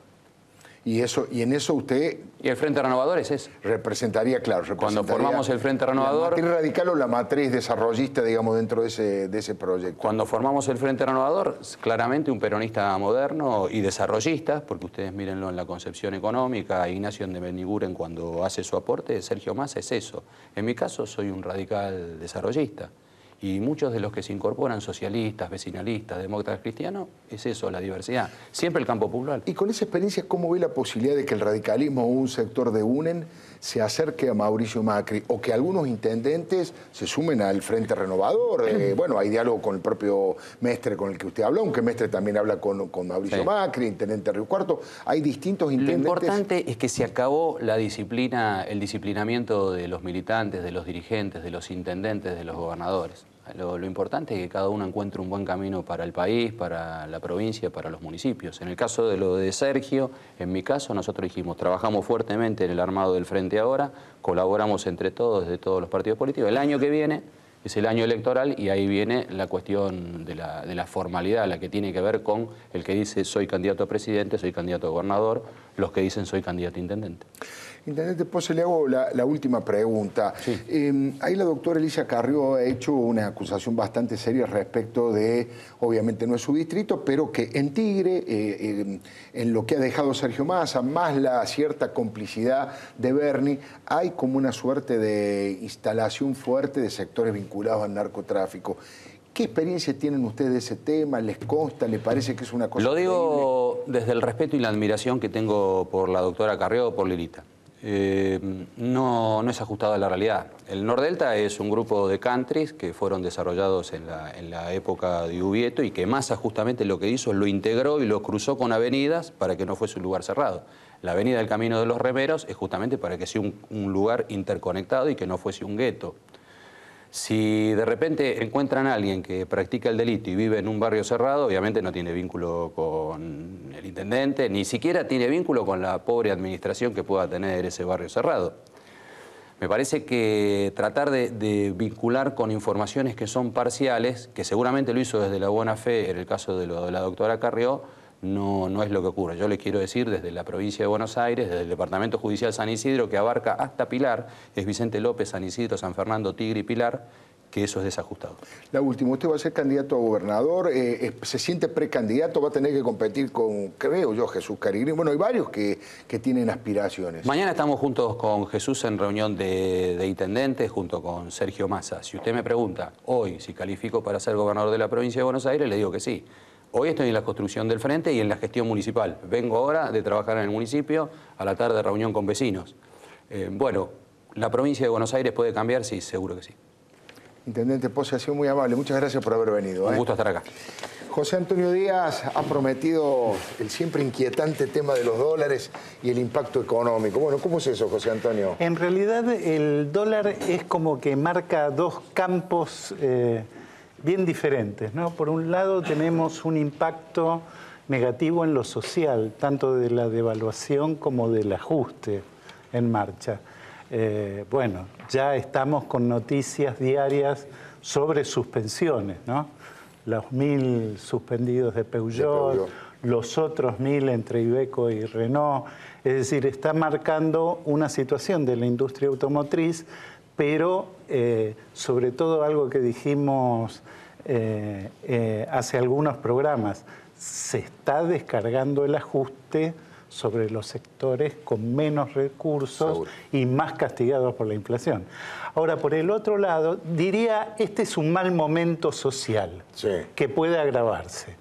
Y en eso usted... Y el Frente Renovador es eso. Representaría, claro. Cuando formamos el Frente Renovador... ¿La matriz radical o la matriz desarrollista, digamos, dentro de ese proyecto? Cuando formamos el Frente Renovador, claramente un peronista moderno y desarrollista, porque ustedes mírenlo en la concepción económica, Ignacio Endebeniguren cuando hace su aporte, Sergio Massa es eso. En mi caso soy un radical desarrollista. Y muchos de los que se incorporan, socialistas, vecinalistas, demócratas cristianos, es eso, la diversidad. Siempre el campo popular. Y con esa experiencia, ¿cómo ve la posibilidad de que el radicalismo o un sector de UNEN se acerque a Mauricio Macri? O que algunos intendentes se sumen al Frente Renovador. Bueno, hay diálogo con el propio Mestre con el que usted habló, aunque Mestre también habla con Mauricio Macri, intendente Río Cuarto. Hay distintos intendentes. Lo importante es que se acabó la disciplina, el disciplinamiento de los militantes, de los dirigentes, de los intendentes, de los gobernadores. Lo importante es que cada uno encuentre un buen camino para el país, para la provincia, para los municipios. En el caso de lo de Sergio, en mi caso, nosotros dijimos, trabajamos fuertemente en el armado del Frente ahora, colaboramos entre todos, desde todos los partidos políticos. El año que viene es el año electoral y ahí viene la cuestión de la formalidad, la que tiene que ver con el que dice soy candidato a presidente, soy candidato a gobernador, los que dicen soy candidato a intendente. Intendente Pose, le hago la última pregunta. Sí. Ahí la doctora Elisa Carrió ha hecho una acusación bastante seria respecto de, obviamente no es su distrito, pero que en Tigre, en lo que ha dejado Sergio Massa, más la cierta complicidad de Berni, hay como una suerte de instalación fuerte de sectores vinculados al narcotráfico. ¿Qué experiencia tienen ustedes de ese tema? ¿Les consta? ¿Les parece que es una cosa Lo digo desde el respeto y la admiración que tengo por la doctora Carrió, por Lilita. No es ajustado a la realidad. El Nordelta es un grupo de countries que fueron desarrollados en la época de Ubieto y que Massa justamente lo que hizo es lo integró y lo cruzó con avenidas para que no fuese un lugar cerrado. La avenida del Camino de los Remeros es justamente para que sea un lugar interconectado y que no fuese un gueto. Si de repente encuentran a alguien que practica el delito y vive en un barrio cerrado, obviamente no tiene vínculo con el intendente, ni siquiera tiene vínculo con la pobre administración que pueda tener ese barrio cerrado. Me parece que tratar de vincular con informaciones que son parciales, que seguramente lo hizo desde la buena fe en el caso de la doctora Carrió, no es lo que ocurre. Yo les quiero decir desde la provincia de Buenos Aires, desde el Departamento Judicial San Isidro, que abarca hasta Pilar, es Vicente López, San Isidro, San Fernando, Tigre y Pilar, que eso es desajustado. La última, usted va a ser candidato a gobernador, se siente precandidato, va a tener que competir con, creo yo, Jesús Carigrini. Bueno, hay varios que tienen aspiraciones. Mañana estamos juntos con Jesús en reunión de intendentes, junto con Sergio Massa. Si usted me pregunta hoy si califico para ser gobernador de la provincia de Buenos Aires, le digo que sí. Hoy estoy en la construcción del frente y en la gestión municipal. Vengo ahora de trabajar en el municipio, a la tarde reunión con vecinos. Bueno, ¿la provincia de Buenos Aires puede cambiar? Sí, seguro que sí. Intendente Pose, ha sido muy amable. Muchas gracias por haber venido. Un gusto estar acá. José Antonio Díaz ha prometido el siempre inquietante tema de los dólares y el impacto económico. Bueno, ¿cómo es eso, José Antonio? En realidad, el dólar es como que marca dos campos bien diferentes, ¿no? Por un lado tenemos un impacto negativo en lo social, tanto de la devaluación como del ajuste en marcha. Bueno, ya estamos con noticias diarias sobre suspensiones, ¿no? Los 1000 suspendidos de Peugeot, los otros 1000 entre Iveco y Renault. Es decir, está marcando una situación de la industria automotriz, pero sobre todo algo que dijimos hace algunos programas, se está descargando el ajuste sobre los sectores con menos recursos y más castigados por la inflación. Ahora, por el otro lado, diría, este es un mal momento social que puede agravarse.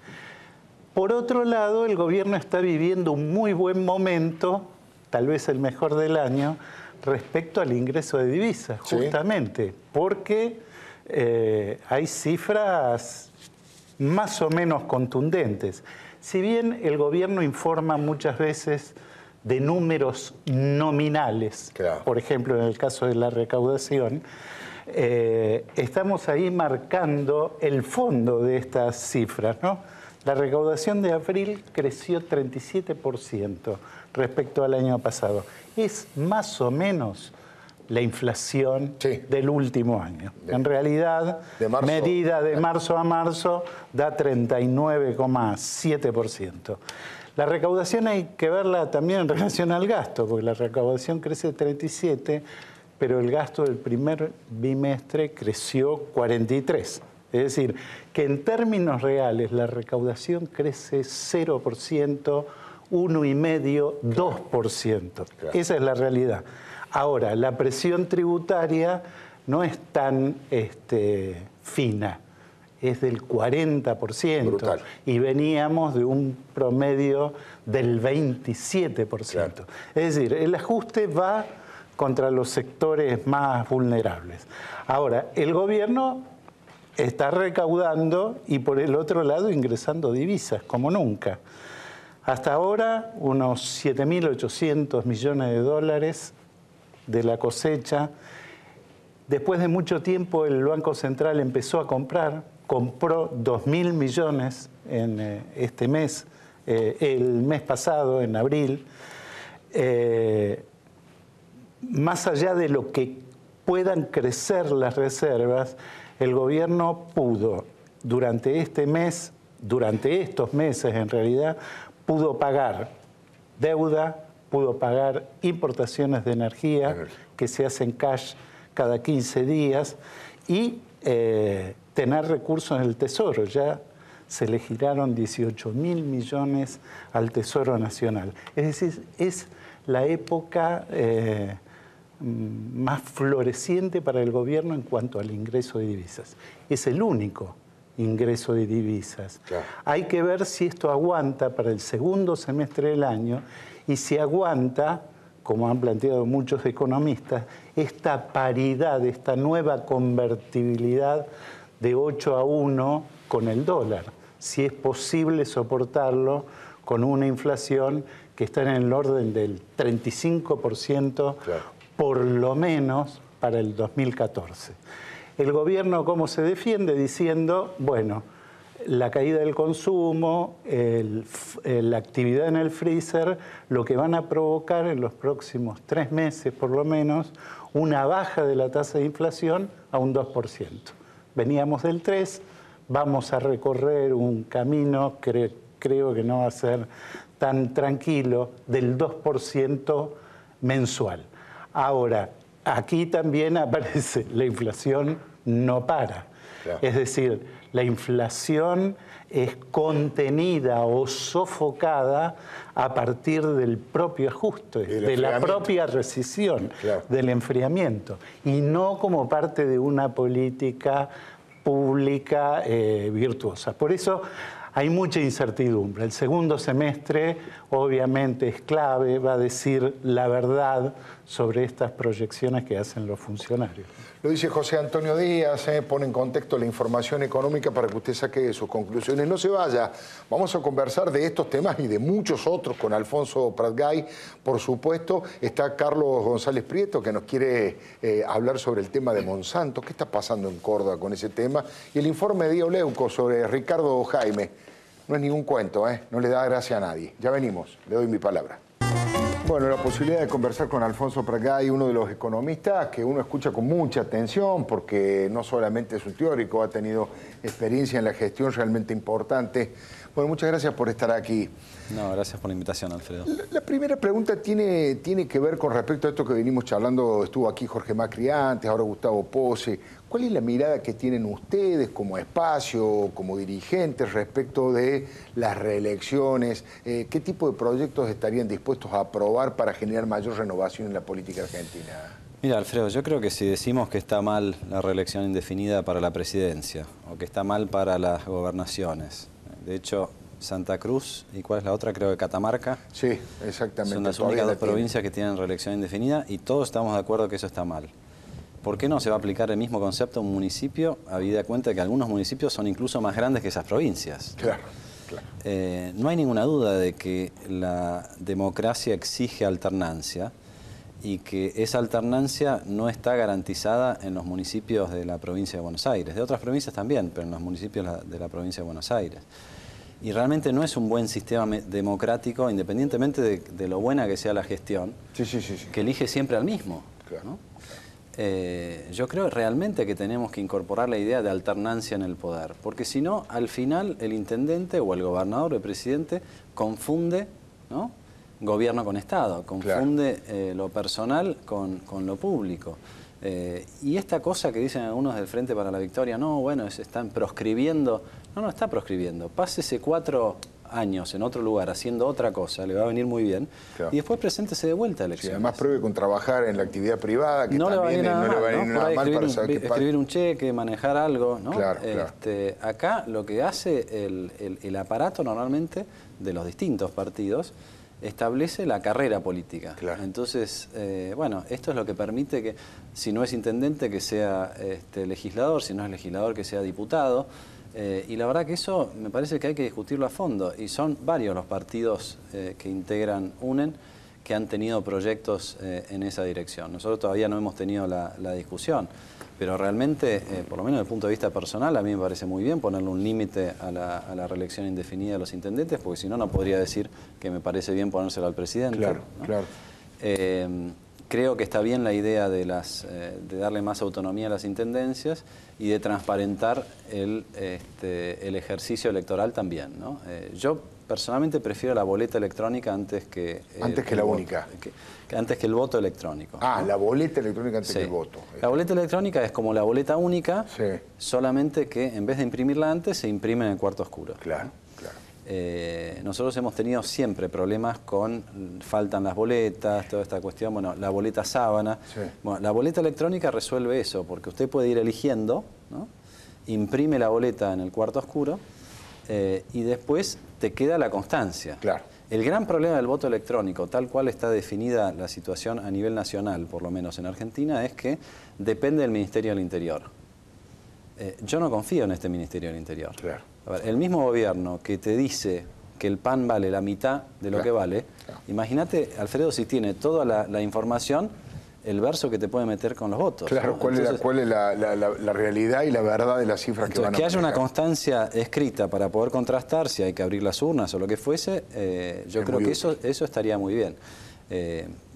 Por otro lado, el gobierno está viviendo un muy buen momento, tal vez el mejor del año, respecto al ingreso de divisas, justamente, porque hay cifras más o menos contundentes. Si bien el gobierno informa muchas veces de números nominales, por ejemplo, en el caso de la recaudación, estamos ahí marcando el fondo de estas cifras, ¿no? La recaudación de abril creció 37% respecto al año pasado. Es más o menos la inflación del último año. En realidad, medida de marzo a marzo, da 39,7%. La recaudación hay que verla también en relación al gasto, porque la recaudación crece 37%, pero el gasto del primer bimestre creció 43%. Es decir, que en términos reales la recaudación crece 0%, 1,5%, 2%. Esa es la realidad. Ahora, la presión tributaria no es tan fina, es del 40%. Brutal. Y veníamos de un promedio del 27%. Es decir, el ajuste va contra los sectores más vulnerables. Ahora, el gobierno está recaudando y por el otro lado ingresando divisas, como nunca. Hasta ahora, unos 7.800 millones de dólares de la cosecha. Después de mucho tiempo el Banco Central empezó a comprar, compró 2.000 millones en este mes, el mes pasado, en abril. Más allá de lo que puedan crecer las reservas, el gobierno pudo, durante este mes, durante estos meses en realidad, pudo pagar deuda, pudo pagar importaciones de energía que se hacen cash cada 15 días y tener recursos en el Tesoro. Ya se le giraron 18.000 millones al Tesoro Nacional. Es decir, es la época más floreciente para el gobierno en cuanto al ingreso de divisas. Es el único ingreso de divisas. Hay que ver si esto aguanta para el segundo semestre del año y si aguanta como han planteado muchos economistas, esta paridad, esta nueva convertibilidad de 8-1 con el dólar, si es posible soportarlo con una inflación que está en el orden del 35%, claro, por lo menos para el 2014. El gobierno, ¿cómo se defiende? Diciendo, bueno, la caída del consumo, la actividad en el freezer, lo que van a provocar en los próximos 3 meses, por lo menos, una baja de la tasa de inflación a un 2%. Veníamos del 3%, vamos a recorrer un camino, creo que no va a ser tan tranquilo, del 2% mensual. Ahora, aquí también aparece, la inflación no para. Claro. Es decir, la inflación es contenida o sofocada a partir del propio ajuste, de la propia recesión, claro, del enfriamiento, y no como parte de una política pública virtuosa. Por eso hay mucha incertidumbre. El segundo semestre obviamente es clave, va a decir la verdad sobre estas proyecciones que hacen los funcionarios. Lo dice José Antonio Díaz, pone en contexto la información económica para que usted saque sus conclusiones. No se vaya, vamos a conversar de estos temas y de muchos otros con Alfonso Pratgay. Por supuesto, está Carlos González Prieto, que nos quiere hablar sobre el tema de Monsanto. ¿Qué está pasando en Córdoba con ese tema? Y el informe de Leuco sobre Ricardo Jaime. No es ningún cuento, no le da gracia a nadie. Ya venimos, le doy mi palabra. Bueno, la posibilidad de conversar con Alfonso Pratgay, uno de los economistas que uno escucha con mucha atención, porque no solamente es un teórico, ha tenido experiencia en la gestión realmente importante. Bueno, muchas gracias por estar aquí. No, gracias por la invitación, Alfredo. La primera pregunta tiene que ver con respecto a esto que venimos charlando. Estuvo aquí Jorge Macri antes, ahora Gustavo Pose. ¿Cuál es la mirada que tienen ustedes como espacio, como dirigentes, respecto de las reelecciones? ¿Qué tipo de proyectos estarían dispuestos a aprobar para generar mayor renovación en la política argentina? Mira, Alfredo, yo creo que si decimos que está mal la reelección indefinida para la presidencia o que está mal para las gobernaciones, de hecho, Santa Cruz y ¿cuál es la otra? Creo que Catamarca. Sí, exactamente. Son las únicas dos provincias que tienen reelección indefinida y todos estamos de acuerdo que eso está mal. ¿Por qué no se va a aplicar el mismo concepto a un municipio, habida cuenta de que algunos municipios son incluso más grandes que esas provincias? Claro, claro. No hay ninguna duda de que la democracia exige alternancia y que esa alternancia no está garantizada en los municipios de la provincia de Buenos Aires. De otras provincias también, pero en los municipios de la provincia de Buenos Aires. Y realmente no es un buen sistema democrático, independientemente de lo buena que sea la gestión, que elige siempre al mismo. Claro, ¿no? Yo creo realmente que tenemos que incorporar la idea de alternancia en el poder, porque si no, al final el intendente o el gobernador o el presidente confunde, ¿no?, gobierno con Estado, confunde lo personal con lo público. Y esta cosa que dicen algunos del Frente para la Victoria, no, bueno, están proscribiendo. No está proscribiendo. Pásese 4 años en otro lugar haciendo otra cosa, le va a venir muy bien, y después preséntese de vuelta a elecciones. Sí, además pruebe con trabajar en la actividad privada, que no también no le va a venir nada mal para saber qué pasa. Escribir un cheque, manejar algo, ¿no? Claro. Acá lo que hace el aparato normalmente de los distintos partidos establece la carrera política. Claro. Entonces, bueno, esto es lo que permite que, si no es intendente, que sea legislador, si no es legislador, que sea diputado. Y la verdad que eso me parece que hay que discutirlo a fondo. Y son varios los partidos que integran UNEN que han tenido proyectos en esa dirección. Nosotros todavía no hemos tenido la discusión, pero realmente, por lo menos desde el punto de vista personal, a mí me parece muy bien ponerle un límite a la reelección indefinida de los intendentes, porque si no, no podría decir que me parece bien ponérselo al presidente. Claro, ¿no? claro. Creo que está bien la idea de darle más autonomía a las intendencias y de transparentar el ejercicio electoral también, ¿no? Yo personalmente prefiero la boleta electrónica antes que... Antes que la única. Antes que el voto electrónico. Ah, ¿no? La boleta electrónica antes que el voto. La boleta electrónica es como la boleta única, solamente que en vez de imprimirla antes, se imprime en el cuarto oscuro. Claro, claro. Nosotros hemos tenido siempre problemas con faltan las boletas, toda esta cuestión, bueno, la boleta sábana. Bueno, la boleta electrónica resuelve eso, porque usted puede ir eligiendo, ¿no? Imprime la boleta en el cuarto oscuro y después te queda la constancia. Claro. El gran problema del voto electrónico, tal cual está definida la situación a nivel nacional, por lo menos en Argentina, es que depende del Ministerio del Interior. Yo no confío en este Ministerio del Interior. Claro. A ver, el mismo gobierno que te dice que el pan vale la mitad de lo que vale, imagínate, Alfredo, si tiene toda la información, el verso que te puede meter con los votos. Claro, ¿no? ¿cuál es la realidad y la verdad de las cifras que van a que haya una manejar? constancia escrita para poder contrastar si hay que abrir las urnas o lo que fuese, yo creo que eso estaría muy bien.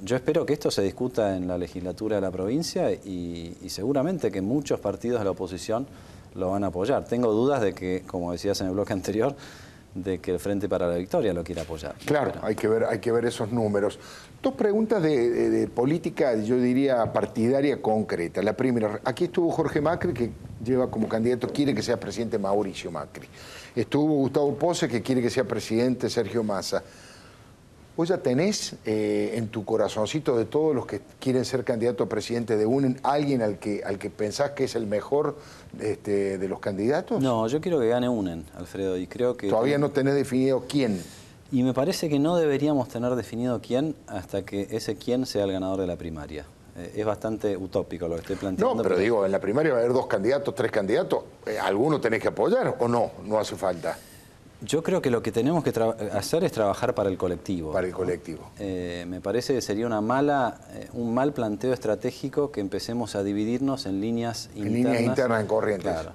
Yo espero que esto se discuta en la legislatura de la provincia y seguramente que muchos partidos de la oposición lo van a apoyar. Tengo dudas de que, como decías en el bloque anterior, de que el Frente para la Victoria lo quiera apoyar. Claro, pero hay que ver esos números. Dos preguntas de política, yo diría, partidaria concreta. La primera, aquí estuvo Jorge Macri, que lleva como candidato, quiere que sea presidente Mauricio Macri. Estuvo Gustavo Posse, que quiere que sea presidente Sergio Massa. ¿Vos ya tenés en tu corazoncito de todos los que quieren ser candidato a presidente de UNEN alguien al que pensás que es el mejor de los candidatos? No, yo quiero que gane UNEN, Alfredo, y creo que... Todavía no tenés definido quién. Y me parece que no deberíamos tener definido quién hasta que ese quién sea el ganador de la primaria. Es bastante utópico lo que estoy planteando. No, pero digo, en la primaria va a haber 2 candidatos, 3 candidatos. ¿Alguno tenés que apoyar o no? No hace falta. Yo creo que lo que tenemos que hacer es trabajar para el colectivo. Para el colectivo. Me parece que sería un mal planteo estratégico que empecemos a dividirnos en líneas internas. En líneas internas, en corrientes. Claro.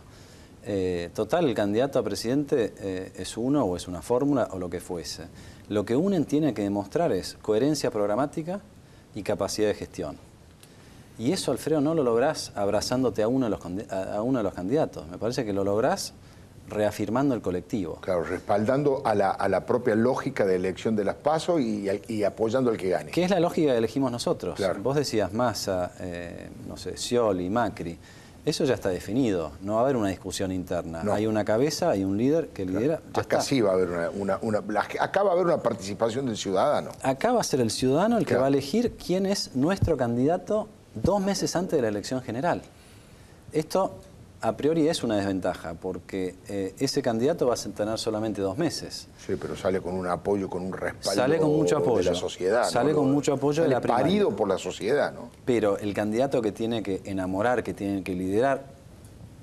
Total, el candidato a presidente es uno o es una fórmula o lo que fuese. Lo que UNEN tiene que demostrar es coherencia programática y capacidad de gestión. Y eso, Alfredo, no lo lográs abrazándote a uno de los candidatos. Me parece que lo lográs reafirmando el colectivo. Claro, respaldando a la propia lógica de elección de las PASO y apoyando al que gane. ¿Qué es la lógica que elegimos nosotros? Claro. Vos decías Massa, no sé, Scioli, Macri. Eso ya está definido, no va a haber una discusión interna. No. Hay una cabeza, hay un líder que lidera. Ya Acá está. sí va a haber acá va a haber una participación del ciudadano. Acá va a ser el ciudadano el que Claro. va a elegir quién es nuestro candidato 2 meses antes de la elección general. Esto a priori es una desventaja, porque ese candidato va a tener solamente 2 meses. Sí, pero sale con un apoyo, con un respaldo Sale con mucho apoyo. de la sociedad. Sale con mucho apoyo de Sale la primaria. parido por la sociedad, ¿no? Pero el candidato que tiene que enamorar, que tiene que liderar,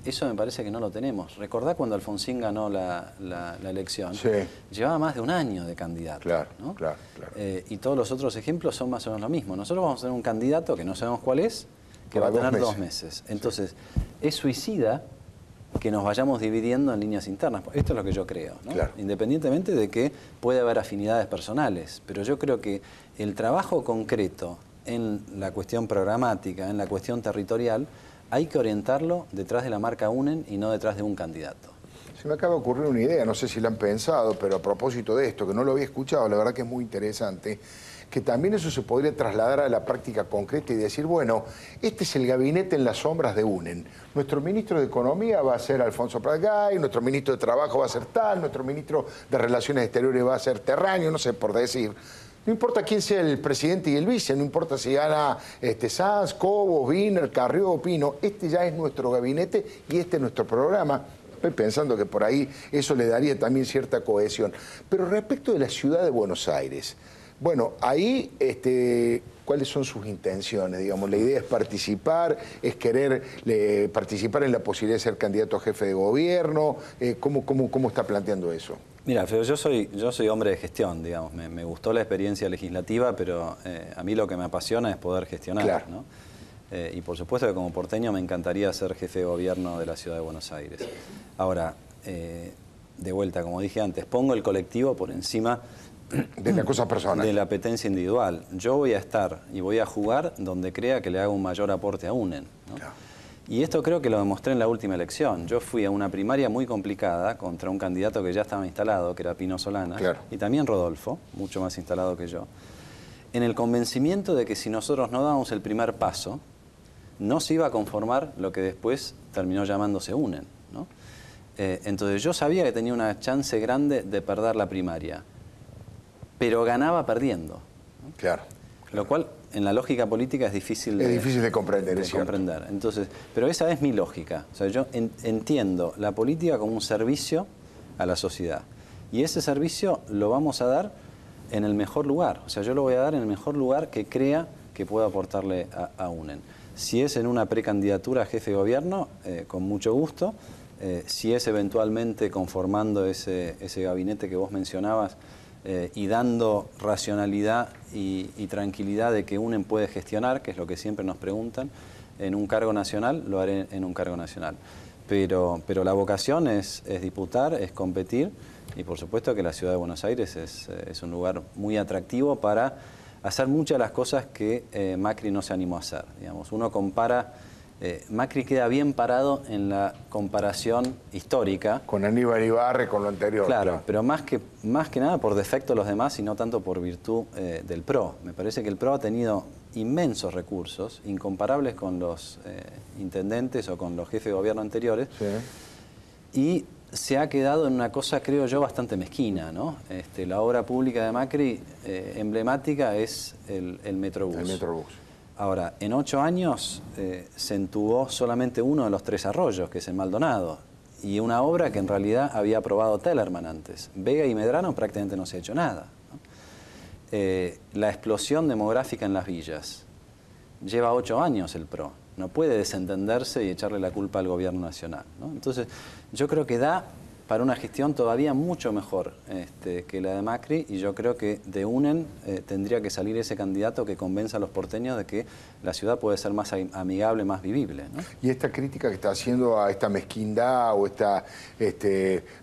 eso me parece que no lo tenemos. Recordá cuando Alfonsín ganó la elección. Sí. Llevaba más de 1 año de candidato. Claro, ¿no? claro. Y todos los otros ejemplos son más o menos lo mismo. Nosotros vamos a tener un candidato que no sabemos cuál es, que Para va a tener 2 2 meses. Entonces, es suicida que nos vayamos dividiendo en líneas internas. Esto es lo que yo creo, ¿no? Claro. Independientemente de que puede haber afinidades personales, pero yo creo que el trabajo concreto en la cuestión programática, en la cuestión territorial, hay que orientarlo detrás de la marca UNEN y no detrás de un candidato. Se me acaba de ocurrir una idea, no sé si la han pensado, pero a propósito de esto, que no lo había escuchado, la verdad que es muy interesante, que también eso se podría trasladar a la práctica concreta y decir, bueno, este es el gabinete en las sombras de UNEN. Nuestro ministro de Economía va a ser Alfonso Pratgay, nuestro ministro de Trabajo va a ser tal, nuestro ministro de Relaciones Exteriores va a ser Terraño, no sé, por decir. No importa quién sea el presidente y el vice, no importa si gana Sanz, Cobos, Wiener, Carrió, Pino, este ya es nuestro gabinete y este es nuestro programa. Estoy pensando que por ahí eso le daría también cierta cohesión. Pero respecto de la ciudad de Buenos Aires, bueno, ahí, ¿cuáles son sus intenciones? Digamos, la idea es participar, es querer participar en la posibilidad de ser candidato a jefe de gobierno. ¿Cómo está planteando eso? Mira, Feo, yo soy hombre de gestión, digamos. Me gustó la experiencia legislativa, pero a mí lo que me apasiona es poder gestionar, Claro. ¿no? Y por supuesto que como porteño me encantaría ser jefe de gobierno de la ciudad de Buenos Aires. Ahora, de vuelta, como dije antes, pongo el colectivo por encima De la cosa personal. de la apetencia individual. Yo voy a estar y voy a jugar donde crea que le haga un mayor aporte a UNEN, ¿no? Claro. Y esto creo que lo demostré en la última elección. Yo fui a una primaria muy complicada contra un candidato que ya estaba instalado, que era Pino Solana, Claro. y también Rodolfo, mucho más instalado que yo, en el convencimiento de que si nosotros no dábamos el primer paso, no se iba a conformar lo que después terminó llamándose UNEN, ¿no? Entonces yo sabía que tenía una chance grande de perder la primaria, pero ganaba perdiendo, ¿no? Claro. Lo cual en la lógica política es difícil de comprender, es cierto. comprender. Entonces, pero esa es mi lógica. O sea, yo entiendo la política como un servicio a la sociedad. Y ese servicio lo vamos a dar en el mejor lugar. O sea, yo lo voy a dar en el mejor lugar que crea que pueda aportarle a UNEN. Si es en una precandidatura a jefe de gobierno, con mucho gusto. Si es eventualmente conformando ese gabinete que vos mencionabas y dando racionalidad y tranquilidad de que UNEN puede gestionar, que es lo que siempre nos preguntan, en un cargo nacional, lo haré en un cargo nacional. Pero la vocación es diputar, es competir, y por supuesto que la ciudad de Buenos Aires es un lugar muy atractivo para hacer muchas de las cosas que Macri no se animó a hacer. Digamos, uno compara, Macri queda bien parado en la comparación histórica. Con Aníbal Ibarre, con lo anterior. Claro, pero más que nada por defecto de los demás y no tanto por virtud del PRO. Me parece que el PRO ha tenido inmensos recursos, incomparables con los intendentes o con los jefes de gobierno anteriores, sí. Y se ha quedado en una cosa, creo yo, bastante mezquina, ¿no? La obra pública de Macri emblemática es el Metrobús. El Metrobús. Ahora, en 8 años se entubó solamente uno de los 3 arroyos, que es el Maldonado, y una obra que en realidad había aprobado Tellerman antes. Vega y Medrano prácticamente no se ha hecho nada, ¿no? La explosión demográfica en las villas. Lleva 8 años el PRO. No puede desentenderse y echarle la culpa al gobierno nacional, ¿no? Entonces, yo creo que da para una gestión todavía mucho mejor que la de Macri, y yo creo que de UNEN tendría que salir ese candidato que convenza a los porteños de que la ciudad puede ser más amigable, más vivible, ¿no? Y esta crítica que está haciendo a esta mezquindad o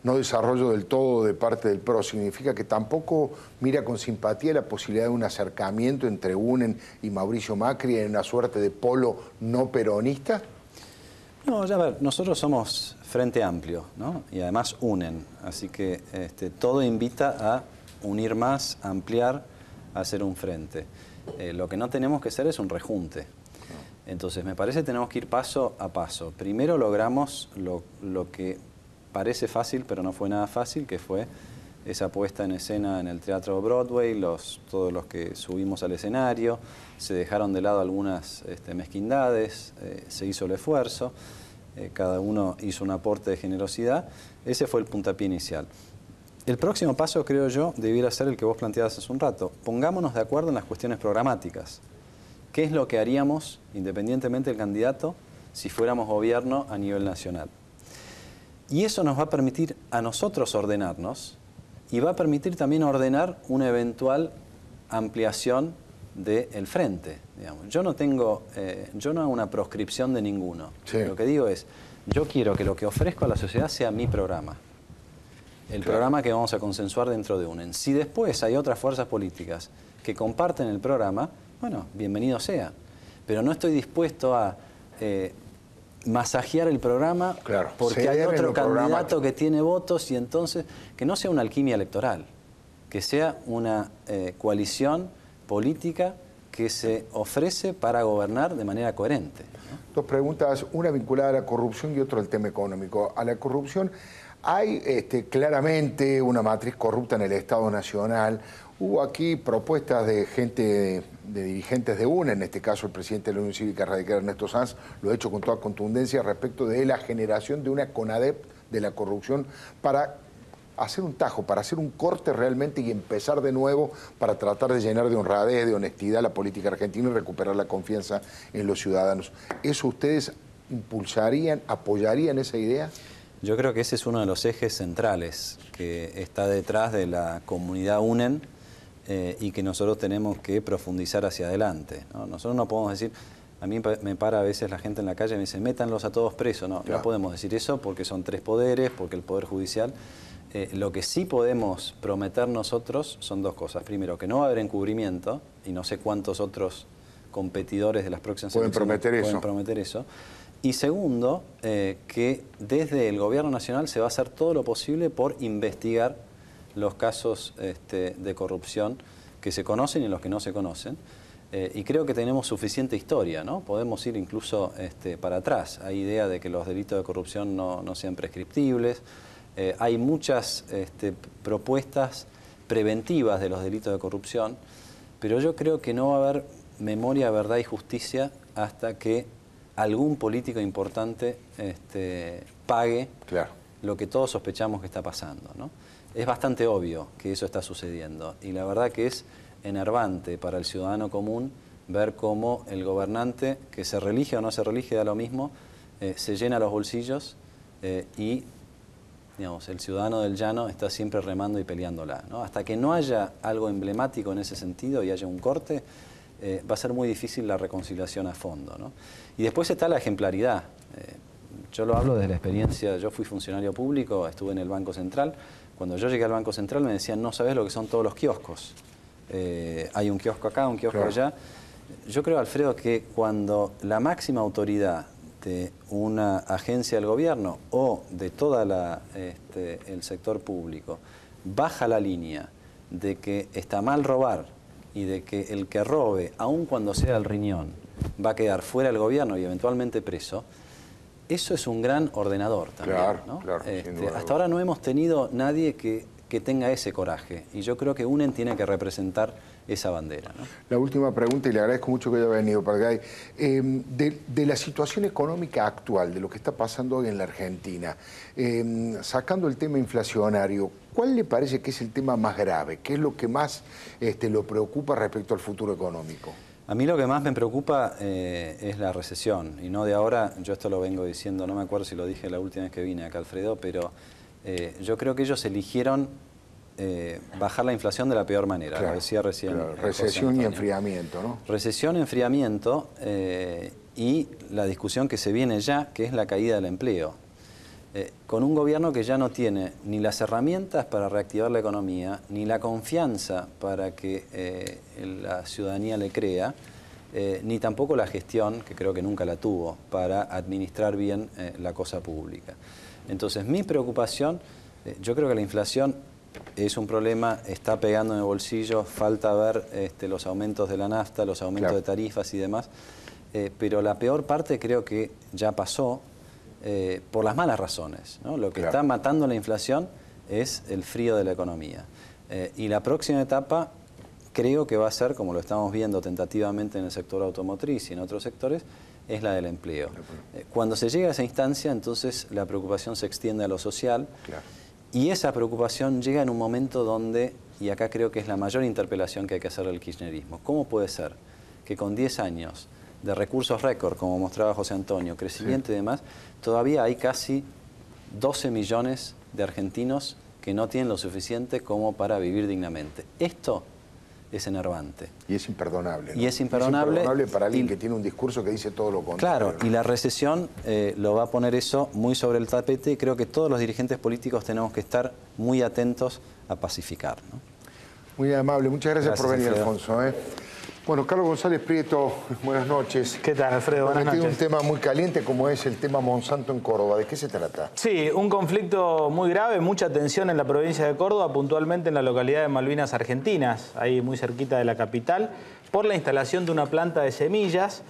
no desarrollo del todo de parte del PRO, ¿significa que tampoco mira con simpatía la posibilidad de un acercamiento entre UNEN y Mauricio Macri en una suerte de polo no peronista? No, ya ver, nosotros somos Frente Amplio, ¿no? Y además UNEN, así que todo invita a unir más, a ampliar, a hacer un frente. Lo que no tenemos que hacer es un rejunte. Entonces, me parece que tenemos que ir paso a paso. Primero logramos lo que parece fácil, pero no fue nada fácil, que fue esa puesta en escena en el Teatro Broadway, todos los que subimos al escenario, se dejaron de lado algunas mezquindades, se hizo el esfuerzo, cada uno hizo un aporte de generosidad. Ese fue el puntapié inicial. El próximo paso, creo yo, debiera ser el que vos planteabas hace un rato. Pongámonos de acuerdo en las cuestiones programáticas. ¿Qué es lo que haríamos, independientemente del candidato, si fuéramos gobierno a nivel nacional? Y eso nos va a permitir a nosotros ordenarnos, y va a permitir también ordenar una eventual ampliación del frente. Digamos. Yo no hago una proscripción de ninguno. Sí. Lo que digo es, yo quiero que lo que ofrezco a la sociedad sea mi programa. El programa que vamos a consensuar dentro de UNEN. Si después hay otras fuerzas políticas que comparten el programa, bueno, bienvenido sea. Pero no estoy dispuesto a masajear el programa porque hay otro candidato que tiene votos, y entonces que no sea una alquimia electoral, que sea una coalición política que se ofrece para gobernar de manera coherente, ¿no? 2 preguntas, una vinculada a la corrupción y otra al tema económico. A la corrupción, hay claramente una matriz corrupta en el Estado Nacional. Hubo aquí propuestas de gente, de dirigentes de UNEN, en este caso el presidente de la Unión Cívica Radical, Ernesto Sanz, lo ha hecho con toda contundencia respecto de la generación de una CONADEP de la corrupción para hacer un tajo, para hacer un corte realmente y empezar de nuevo para tratar de llenar de honradez, de honestidad la política argentina y recuperar la confianza en los ciudadanos. ¿Eso ustedes impulsarían, apoyarían esa idea? Yo creo que ese es uno de los ejes centrales que está detrás de la comunidad UNEN y que nosotros tenemos que profundizar hacia adelante, ¿no? Nosotros no podemos decir, a mí me para a veces la gente en la calle y me dice, métanlos a todos presos. No, no podemos decir eso porque son 3 poderes, porque el Poder Judicial... lo que sí podemos prometer nosotros son 2 cosas. Primero, que no va a haber encubrimiento, y no sé cuántos otros competidores de las próximas elecciones pueden prometer eso. Y segundo, que desde el gobierno nacional se va a hacer todo lo posible por investigar los casos de corrupción que se conocen y los que no se conocen. Y creo que tenemos suficiente historia, ¿no? Podemos ir incluso para atrás. Hay idea de que los delitos de corrupción no sean prescriptibles. Hay muchas propuestas preventivas de los delitos de corrupción, pero yo creo que no va a haber memoria, verdad y justicia hasta que algún político importante pague lo que todos sospechamos que está pasando, ¿no? es bastante obvio que eso está sucediendo. Y la verdad que es enervante para el ciudadano común ver cómo el gobernante, que se reelige o no se reelige, da lo mismo, se llena los bolsillos y, digamos, el ciudadano del llano está siempre remando y peleándola, ¿no? Hasta que no haya algo emblemático en ese sentido y haya un corte, va a ser muy difícil la reconciliación a fondo, ¿no? Y después está la ejemplaridad. Yo lo hablo desde la experiencia, yo fui funcionario público, estuve en el Banco Central. Cuando yo llegué al Banco Central me decían, no sabés lo que son todos los kioscos. Hay un kiosco acá, un kiosco allá. Yo creo, Alfredo, que cuando la máxima autoridad de una agencia del gobierno o de todo el sector público baja la línea de que está mal robar y de que el que robe, aun cuando sea el riñón, va a quedar fuera del gobierno y eventualmente preso, eso es un gran ordenador también, ¿no? Hasta ahora no hemos tenido nadie que tenga ese coraje, y yo creo que UNEN tiene que representar esa bandera, ¿no? La última pregunta, y le agradezco mucho que haya venido, Pargay. De la situación económica actual, de lo que está pasando hoy en la Argentina, sacando el tema inflacionario, ¿cuál le parece que es el tema más grave? ¿Qué es lo que más lo preocupa respecto al futuro económico? A mí lo que más me preocupa es la recesión, y no de ahora. Yo esto lo vengo diciendo, no me acuerdo si lo dije la última vez que vine acá, Alfredo, pero yo creo que ellos eligieron bajar la inflación de la peor manera, lo decía recién. Claro, recesión y enfriamiento, ¿no? Recesión, enfriamiento y la discusión que se viene ya, que es la caída del empleo. Con un gobierno que ya no tiene ni las herramientas para reactivar la economía, ni la confianza para que la ciudadanía le crea, ni tampoco la gestión, que creo que nunca la tuvo, para administrar bien la cosa pública. Entonces, mi preocupación, yo creo que la inflación es un problema, está pegando en el bolsillo, falta ver los aumentos de la nafta, los aumentos de tarifas y demás, pero la peor parte creo que ya pasó, por las malas razones, ¿no? Lo que está matando la inflación es el frío de la economía. Y la próxima etapa creo que va a ser, como lo estamos viendo tentativamente en el sector automotriz y en otros sectores, es la del empleo. Cuando se llega a esa instancia, entonces la preocupación se extiende a lo social. Y esa preocupación llega en un momento donde, y acá creo que es la mayor interpelación que hay que hacerle al kirchnerismo, ¿cómo puede ser que con 10 años de recursos récord, como mostraba José Antonio, crecimiento y demás, todavía hay casi 12 millones de argentinos que no tienen lo suficiente como para vivir dignamente? Esto es enervante. Y es imperdonable, ¿no? Y es imperdonable. Es imperdonable para alguien que tiene un discurso que dice todo lo contrario. Claro, y la recesión lo va a poner eso muy sobre el tapete, y creo que todos los dirigentes políticos tenemos que estar muy atentos a pacificar, ¿no? Muy amable, muchas gracias por venir, Alfredo. Alfonso. Bueno, Carlos González Prieto, buenas noches. ¿Qué tal, Alfredo? Buenas noches. Tiene un tema muy caliente como es el tema Monsanto en Córdoba. ¿De qué se trata? Sí, un conflicto muy grave, mucha tensión en la provincia de Córdoba, puntualmente en la localidad de Malvinas Argentinas, ahí muy cerquita de la capital, por la instalación de una planta de semillas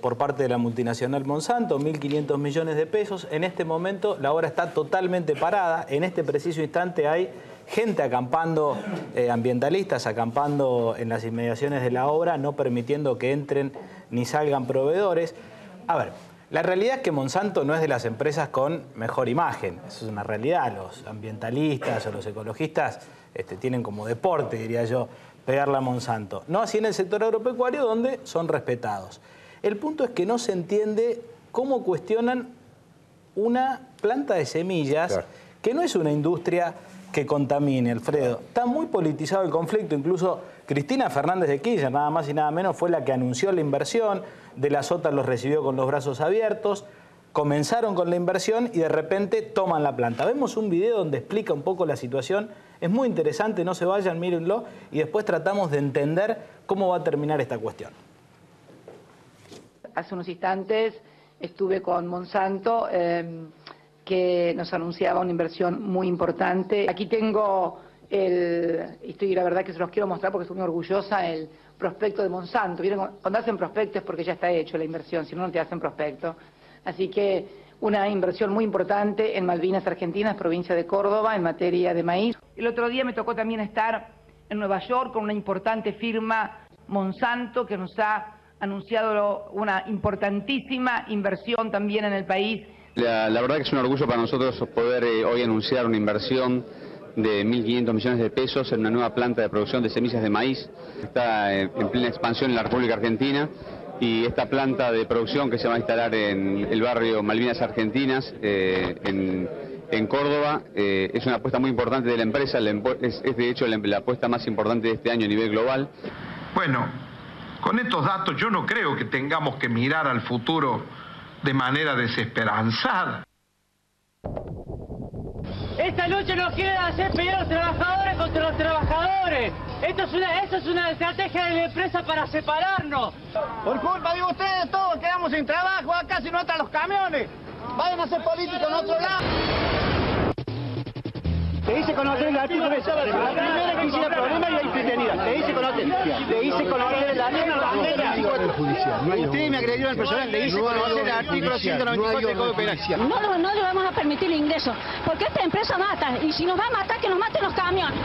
por parte de la multinacional Monsanto, 1.500 millones de pesos. En este momento la obra está totalmente parada. En este preciso instante hay gente acampando, ambientalistas acampando en las inmediaciones de la obra, no permitiendo que entren ni salgan proveedores. A ver, la realidad es que Monsanto no es de las empresas con mejor imagen, eso es una realidad. Los ambientalistas o los ecologistas tienen como deporte, diría yo, pegarle a Monsanto. No así en el sector agropecuario, donde son respetados. El punto es que no se entiende cómo cuestionan una planta de semillas, que no es una industria que contamine, Alfredo. Está muy politizado el conflicto, incluso Cristina Fernández de Kirchner, nada más y nada menos, fue la que anunció la inversión, De la Sota los recibió con los brazos abiertos, comenzaron con la inversión y de repente toman la planta. Vemos un video donde explica un poco la situación, es muy interesante, no se vayan, mírenlo, y después tratamos de entender cómo va a terminar esta cuestión. Hace unos instantes estuve con Monsanto, que nos anunciaba una inversión muy importante. Aquí tengo la verdad que se los quiero mostrar porque estoy muy orgullosa, el prospecto de Monsanto. ¿Vieron? Cuando hacen prospecto es porque ya está hecho la inversión, si no, no te hacen prospecto. Así que una inversión muy importante en Malvinas Argentinas, provincia de Córdoba, en materia de maíz. El otro día me tocó también estar en Nueva York con una importante firma Monsanto que nos ha anunciado una importantísima inversión también en el país. La verdad que es un orgullo para nosotros poder hoy anunciar una inversión de 1.500 millones de pesos en una nueva planta de producción de semillas de maíz. Está en plena expansión en la República Argentina y esta planta de producción que se va a instalar en el barrio Malvinas Argentinas, en Córdoba, es una apuesta muy importante de la empresa, es de hecho la apuesta más importante de este año a nivel global. Bueno, con estos datos yo no creo que tengamos que mirar al futuro de manera desesperanzada. Esta lucha nos quiere hacer pelear a los trabajadores contra los trabajadores. Esto es una estrategia de la empresa para separarnos. Por culpa de ustedes todos quedamos sin trabajo acá si no están los camiones. Vayan a hacer política en otro lado. Te hice conocer el artículo de la primera que hiciera problema y ahí detenida. Te hice conocer el artículo. Usted me agredió en el personal. Le hice conocer el artículo 194 del Código Penal. No le vamos a permitir el ingreso, porque esta empresa mata, y si nos va a matar, que nos maten los camiones.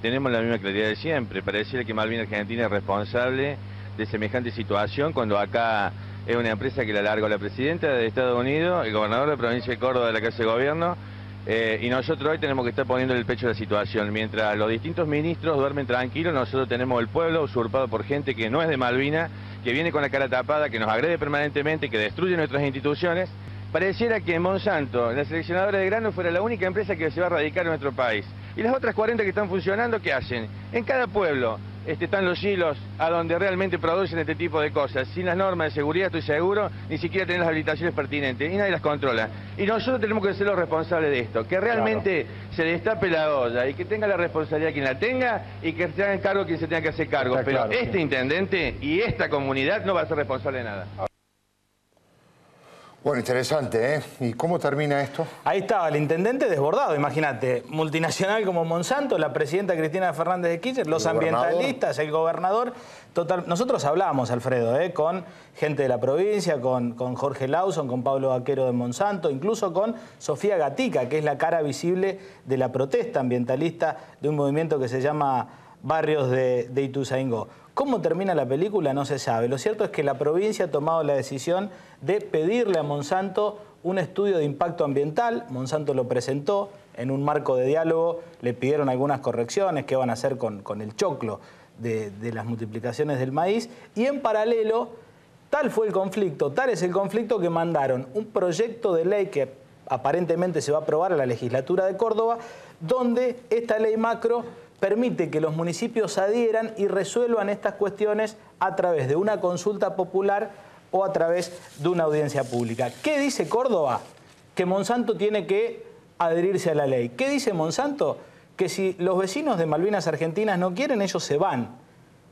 Tenemos la misma claridad de siempre. Pareciera que Malvinas Argentina es responsable de semejante situación, cuando acá es una empresa que la largó la presidenta de Estados Unidos, el gobernador de la provincia de Córdoba de la Casa de Gobierno, y nosotros hoy tenemos que estar poniendo el pecho a la situación. Mientras los distintos ministros duermen tranquilos, nosotros tenemos el pueblo usurpado por gente que no es de Malvinas, que viene con la cara tapada, que nos agrede permanentemente, que destruye nuestras instituciones. Pareciera que Monsanto, la seleccionadora de grano, fuera la única empresa que se va a radicar en nuestro país. Y las otras 40 que están funcionando, ¿qué hacen? En cada pueblo están los silos a donde realmente producen este tipo de cosas. Sin las normas de seguridad, estoy seguro, ni siquiera tienen las habilitaciones pertinentes y nadie las controla. Y nosotros tenemos que ser los responsables de esto, que realmente se destape la olla y que tenga la responsabilidad quien la tenga y que se haga cargo quien se tenga que hacer cargo. Pero este intendente y esta comunidad no va a ser responsable de nada. Bueno, interesante, ¿eh? ¿Y cómo termina esto? Ahí estaba el intendente desbordado, imagínate. Multinacional como Monsanto, la presidenta Cristina Fernández de Kirchner, los ambientalistas, el gobernador. Total. Nosotros hablamos, Alfredo, con gente de la provincia, con Jorge Lawson, con Pablo Vaquero de Monsanto, incluso con Sofía Gatica, que es la cara visible de la protesta ambientalista de un movimiento que se llama Barrios de Ituzaingó. ¿Cómo termina la película? No se sabe. Lo cierto es que la provincia ha tomado la decisión de pedirle a Monsanto un estudio de impacto ambiental. Monsanto lo presentó en un marco de diálogo, le pidieron algunas correcciones que van a hacer con el choclo de las multiplicaciones del maíz, y en paralelo, tal es el conflicto que mandaron un proyecto de ley que aparentemente se va a aprobar a la legislatura de Córdoba, donde esta ley macro permite que los municipios adhieran y resuelvan estas cuestiones a través de una consulta popular o a través de una audiencia pública. ¿Qué dice Córdoba? Que Monsanto tiene que adherirse a la ley. ¿Qué dice Monsanto? Que si los vecinos de Malvinas Argentinas no quieren, ellos se van.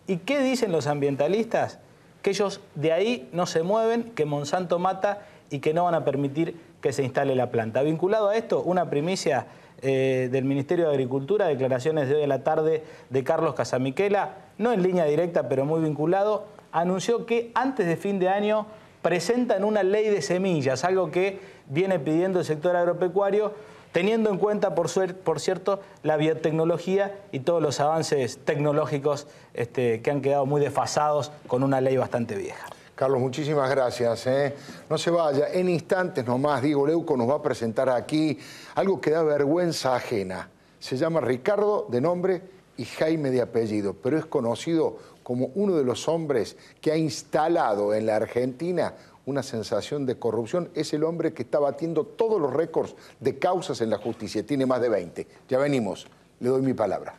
¿Y qué dicen los ambientalistas? Que ellos de ahí no se mueven, que Monsanto mata y que no van a permitir que se instale la planta. Vinculado a esto, una primicia del Ministerio de Agricultura, declaraciones de hoy a la tarde de Carlos Casamiquela, no en línea directa, pero muy vinculado, anunció que antes de fin de año presentan una ley de semillas, algo que viene pidiendo el sector agropecuario, teniendo en cuenta, por cierto, la biotecnología y todos los avances tecnológicos que han quedado muy desfasados con una ley bastante vieja. Carlos, muchísimas gracias. No se vaya, en instantes nomás Diego Leuco nos va a presentar aquí algo que da vergüenza ajena. Se llama Ricardo de nombre y Jaime de apellido, pero es conocido como uno de los hombres que ha instalado en la Argentina una sensación de corrupción. Es el hombre que está batiendo todos los récords de causas en la justicia. Tiene más de 20. Ya venimos, le doy mi palabra.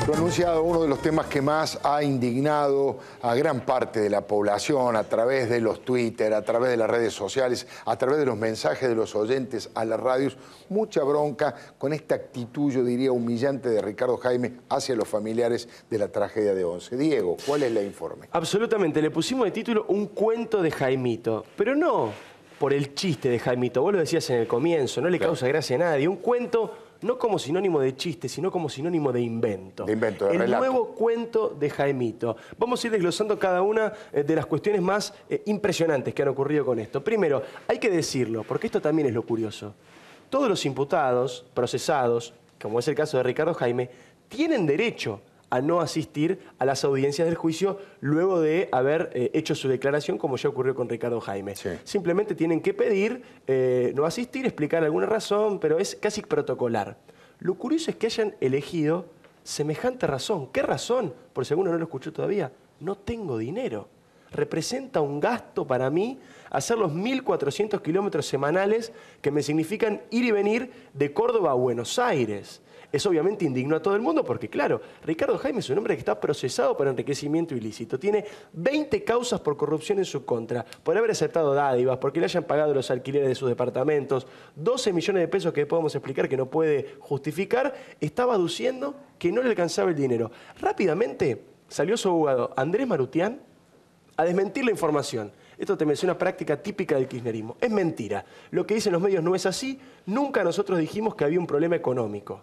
Lo anunciado, uno de los temas que más ha indignado a gran parte de la población a través de los Twitter, a través de las redes sociales, a través de los mensajes de los oyentes a las radios. Mucha bronca con esta actitud, yo diría, humillante de Ricardo Jaime hacia los familiares de la tragedia de Once. Diego, ¿cuál es el informe? Absolutamente, le pusimos de título Un cuento de Jaimito, pero no por el chiste de Jaimito. Vos lo decías en el comienzo, no le causa gracia a nadie. Un cuento no como sinónimo de chiste, sino como sinónimo de invento. De invento, de el relato. Nuevo cuento de Jaimito. Vamos a ir desglosando cada una de las cuestiones más impresionantes que han ocurrido con esto. Primero, hay que decirlo, porque esto también es lo curioso. Todos los imputados, procesados, como es el caso de Ricardo Jaime, tienen derecho a no asistir a las audiencias del juicio luego de haber hecho su declaración, como ya ocurrió con Ricardo Jaime. Sí. Simplemente tienen que pedir no asistir, explicar alguna razón, pero es casi protocolar. Lo curioso es que hayan elegido semejante razón. ¿Qué razón? Por si alguno no lo escuchó todavía. No tengo dinero. Representa un gasto para mí hacer los 1.400 kilómetros semanales que me significan ir y venir de Córdoba a Buenos Aires. Es obviamente indignó a todo el mundo porque, claro, Ricardo Jaime es un hombre que está procesado por enriquecimiento ilícito. Tiene 20 causas por corrupción en su contra, por haber aceptado dádivas, porque le hayan pagado los alquileres de sus departamentos, 12 millones de pesos que podemos explicar que no puede justificar. Estaba aduciendo que no le alcanzaba el dinero. Rápidamente salió su abogado Andrés Marutián a desmentir la información. Esto te menciona una práctica típica del kirchnerismo. Es mentira. Lo que dicen los medios no es así. Nunca nosotros dijimos que había un problema económico.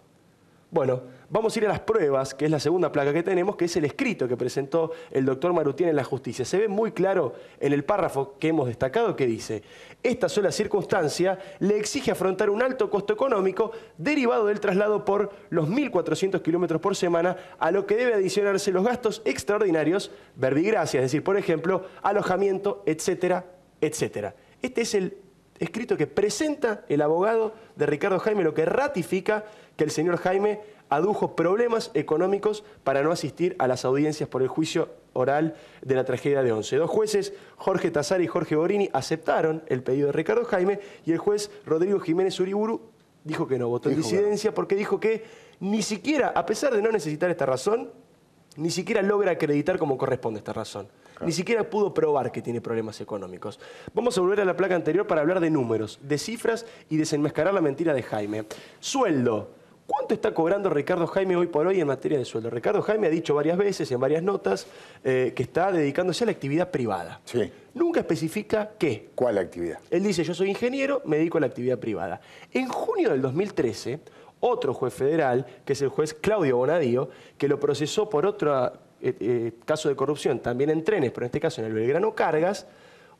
Bueno, vamos a ir a las pruebas, que es la segunda placa que tenemos, que es el escrito que presentó el doctor Marutián en la justicia. Se ve muy claro en el párrafo que hemos destacado que dice: esta sola circunstancia le exige afrontar un alto costo económico derivado del traslado por los 1.400 kilómetros por semana, a lo que debe adicionarse los gastos extraordinarios, verbigracia, es decir, por ejemplo, alojamiento, etcétera, etcétera. Este es el escrito que presenta el abogado de Ricardo Jaime, lo que ratifica que el señor Jaime adujo problemas económicos para no asistir a las audiencias por el juicio oral de la tragedia de Once. Dos jueces, Jorge Tassari y Jorge Borini, aceptaron el pedido de Ricardo Jaime y el juez Rodrigo Jiménez Uriburu dijo que no, votó en disidencia porque dijo que ni siquiera, a pesar de no necesitar esta razón, ni siquiera logra acreditar como corresponde esta razón. Claro. Ni siquiera pudo probar que tiene problemas económicos. Vamos a volver a la placa anterior para hablar de números, de cifras y desenmascarar la mentira de Jaime. Sueldo. ¿Cuánto está cobrando Ricardo Jaime hoy por hoy en materia de sueldo? Ricardo Jaime ha dicho varias veces, en varias notas, que está dedicándose a la actividad privada. Sí. Nunca especifica qué. ¿Cuál actividad? Él dice, yo soy ingeniero, me dedico a la actividad privada. En junio del 2013, otro juez federal, que es el juez Claudio Bonadío, que lo procesó por otro caso de corrupción, también en trenes, pero en este caso en el Belgrano Cargas,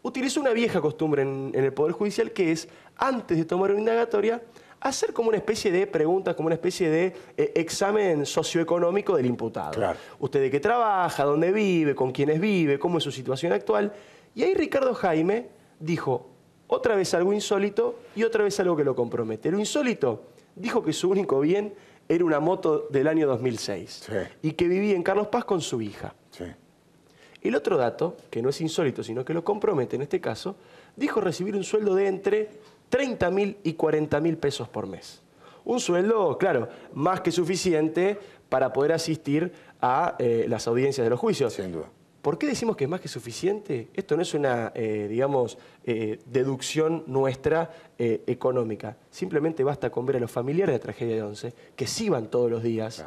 utilizó una vieja costumbre en el Poder Judicial, que es, antes de tomar una indagatoria, hacer como una especie de preguntas, como una especie de examen socioeconómico del imputado. Claro. Usted de qué trabaja, dónde vive, con quiénes vive, cómo es su situación actual. Y ahí Ricardo Jaime dijo otra vez algo insólito y otra vez algo que lo compromete. Lo insólito, dijo que su único bien era una moto del año 2006 sí. y que vivía en Carlos Paz con su hija. Sí. El otro dato, que no es insólito, sino que lo compromete en este caso, dijo recibir un sueldo de entre 30.000 y 40.000 pesos por mes. Un sueldo, claro, más que suficiente para poder asistir a las audiencias de los juicios. Sin duda. ¿Por qué decimos que es más que suficiente? Esto no es una, deducción nuestra económica. Simplemente basta con ver a los familiares de la tragedia de Once, que sí van todos los días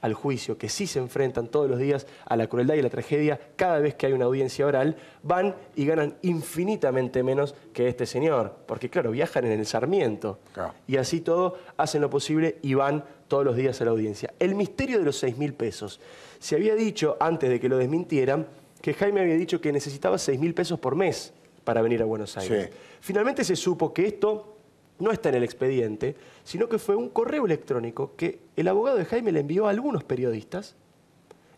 al juicio, que sí se enfrentan todos los días a la crueldad y a la tragedia. Cada vez que hay una audiencia oral, van y ganan infinitamente menos que este señor. Porque, claro, viajan en el Sarmiento. Claro. Y así todo, hacen lo posible y van todos los días a la audiencia. El misterio de los 6.000 pesos. Se había dicho, antes de que lo desmintieran, que Jaime había dicho que necesitaba 6.000 pesos por mes para venir a Buenos Aires. Sí. Finalmente se supo que esto no está en el expediente, sino que fue un correo electrónico que el abogado de Jaime le envió a algunos periodistas,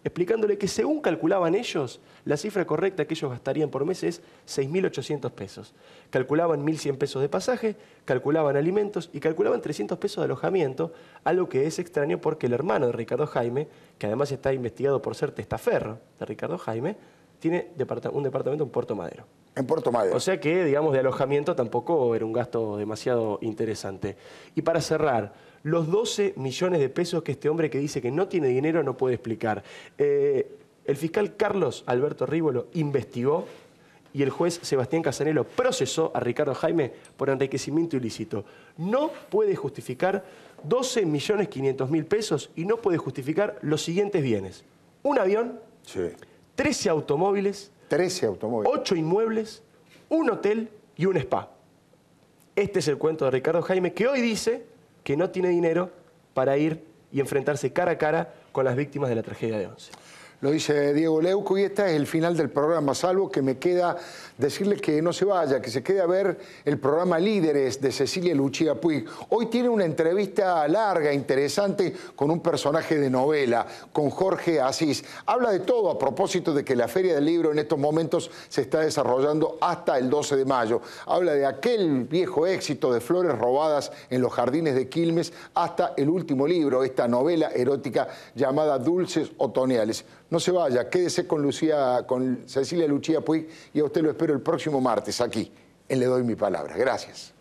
explicándole que según calculaban ellos, la cifra correcta que ellos gastarían por mes es 6.800 pesos. Calculaban 1.100 pesos de pasaje, calculaban alimentos y calculaban 300 pesos de alojamiento, algo que es extraño porque el hermano de Ricardo Jaime, que además está investigado por ser testaferro de Ricardo Jaime, tiene un departamento en Puerto Madero. En Puerto Madero. O sea que, digamos, de alojamiento tampoco era un gasto demasiado interesante. Y para cerrar, los 12 millones de pesos que este hombre que dice que no tiene dinero no puede explicar. El fiscal Carlos Alberto Rívolo investigó y el juez Sebastián Casanelo procesó a Ricardo Jaime por enriquecimiento ilícito. No puede justificar 12.500.000 pesos y no puede justificar los siguientes bienes. Un avión, sí. 13 automóviles, 8 inmuebles, un hotel y un spa. Este es el cuento de Ricardo Jaime, que hoy dice que no tiene dinero para ir y enfrentarse cara a cara con las víctimas de la tragedia de Once. Lo dice Diego Leuco y este es el final del programa, salvo que me queda decirle que no se vaya, que se quede a ver el programa Líderes de Cecilia Lucía Puig. Hoy tiene una entrevista larga, interesante, con un personaje de novela, con Jorge Asís. Habla de todo a propósito de que la Feria del Libro en estos momentos se está desarrollando hasta el 12 de mayo. Habla de aquel viejo éxito de Flores robadas en los jardines de Quilmes hasta el último libro, esta novela erótica llamada Dulces Otoñales. No se vaya, quédese con Cecilia Lucía Puig y a usted lo espero el próximo martes aquí en Le Doy Mi Palabra. Gracias.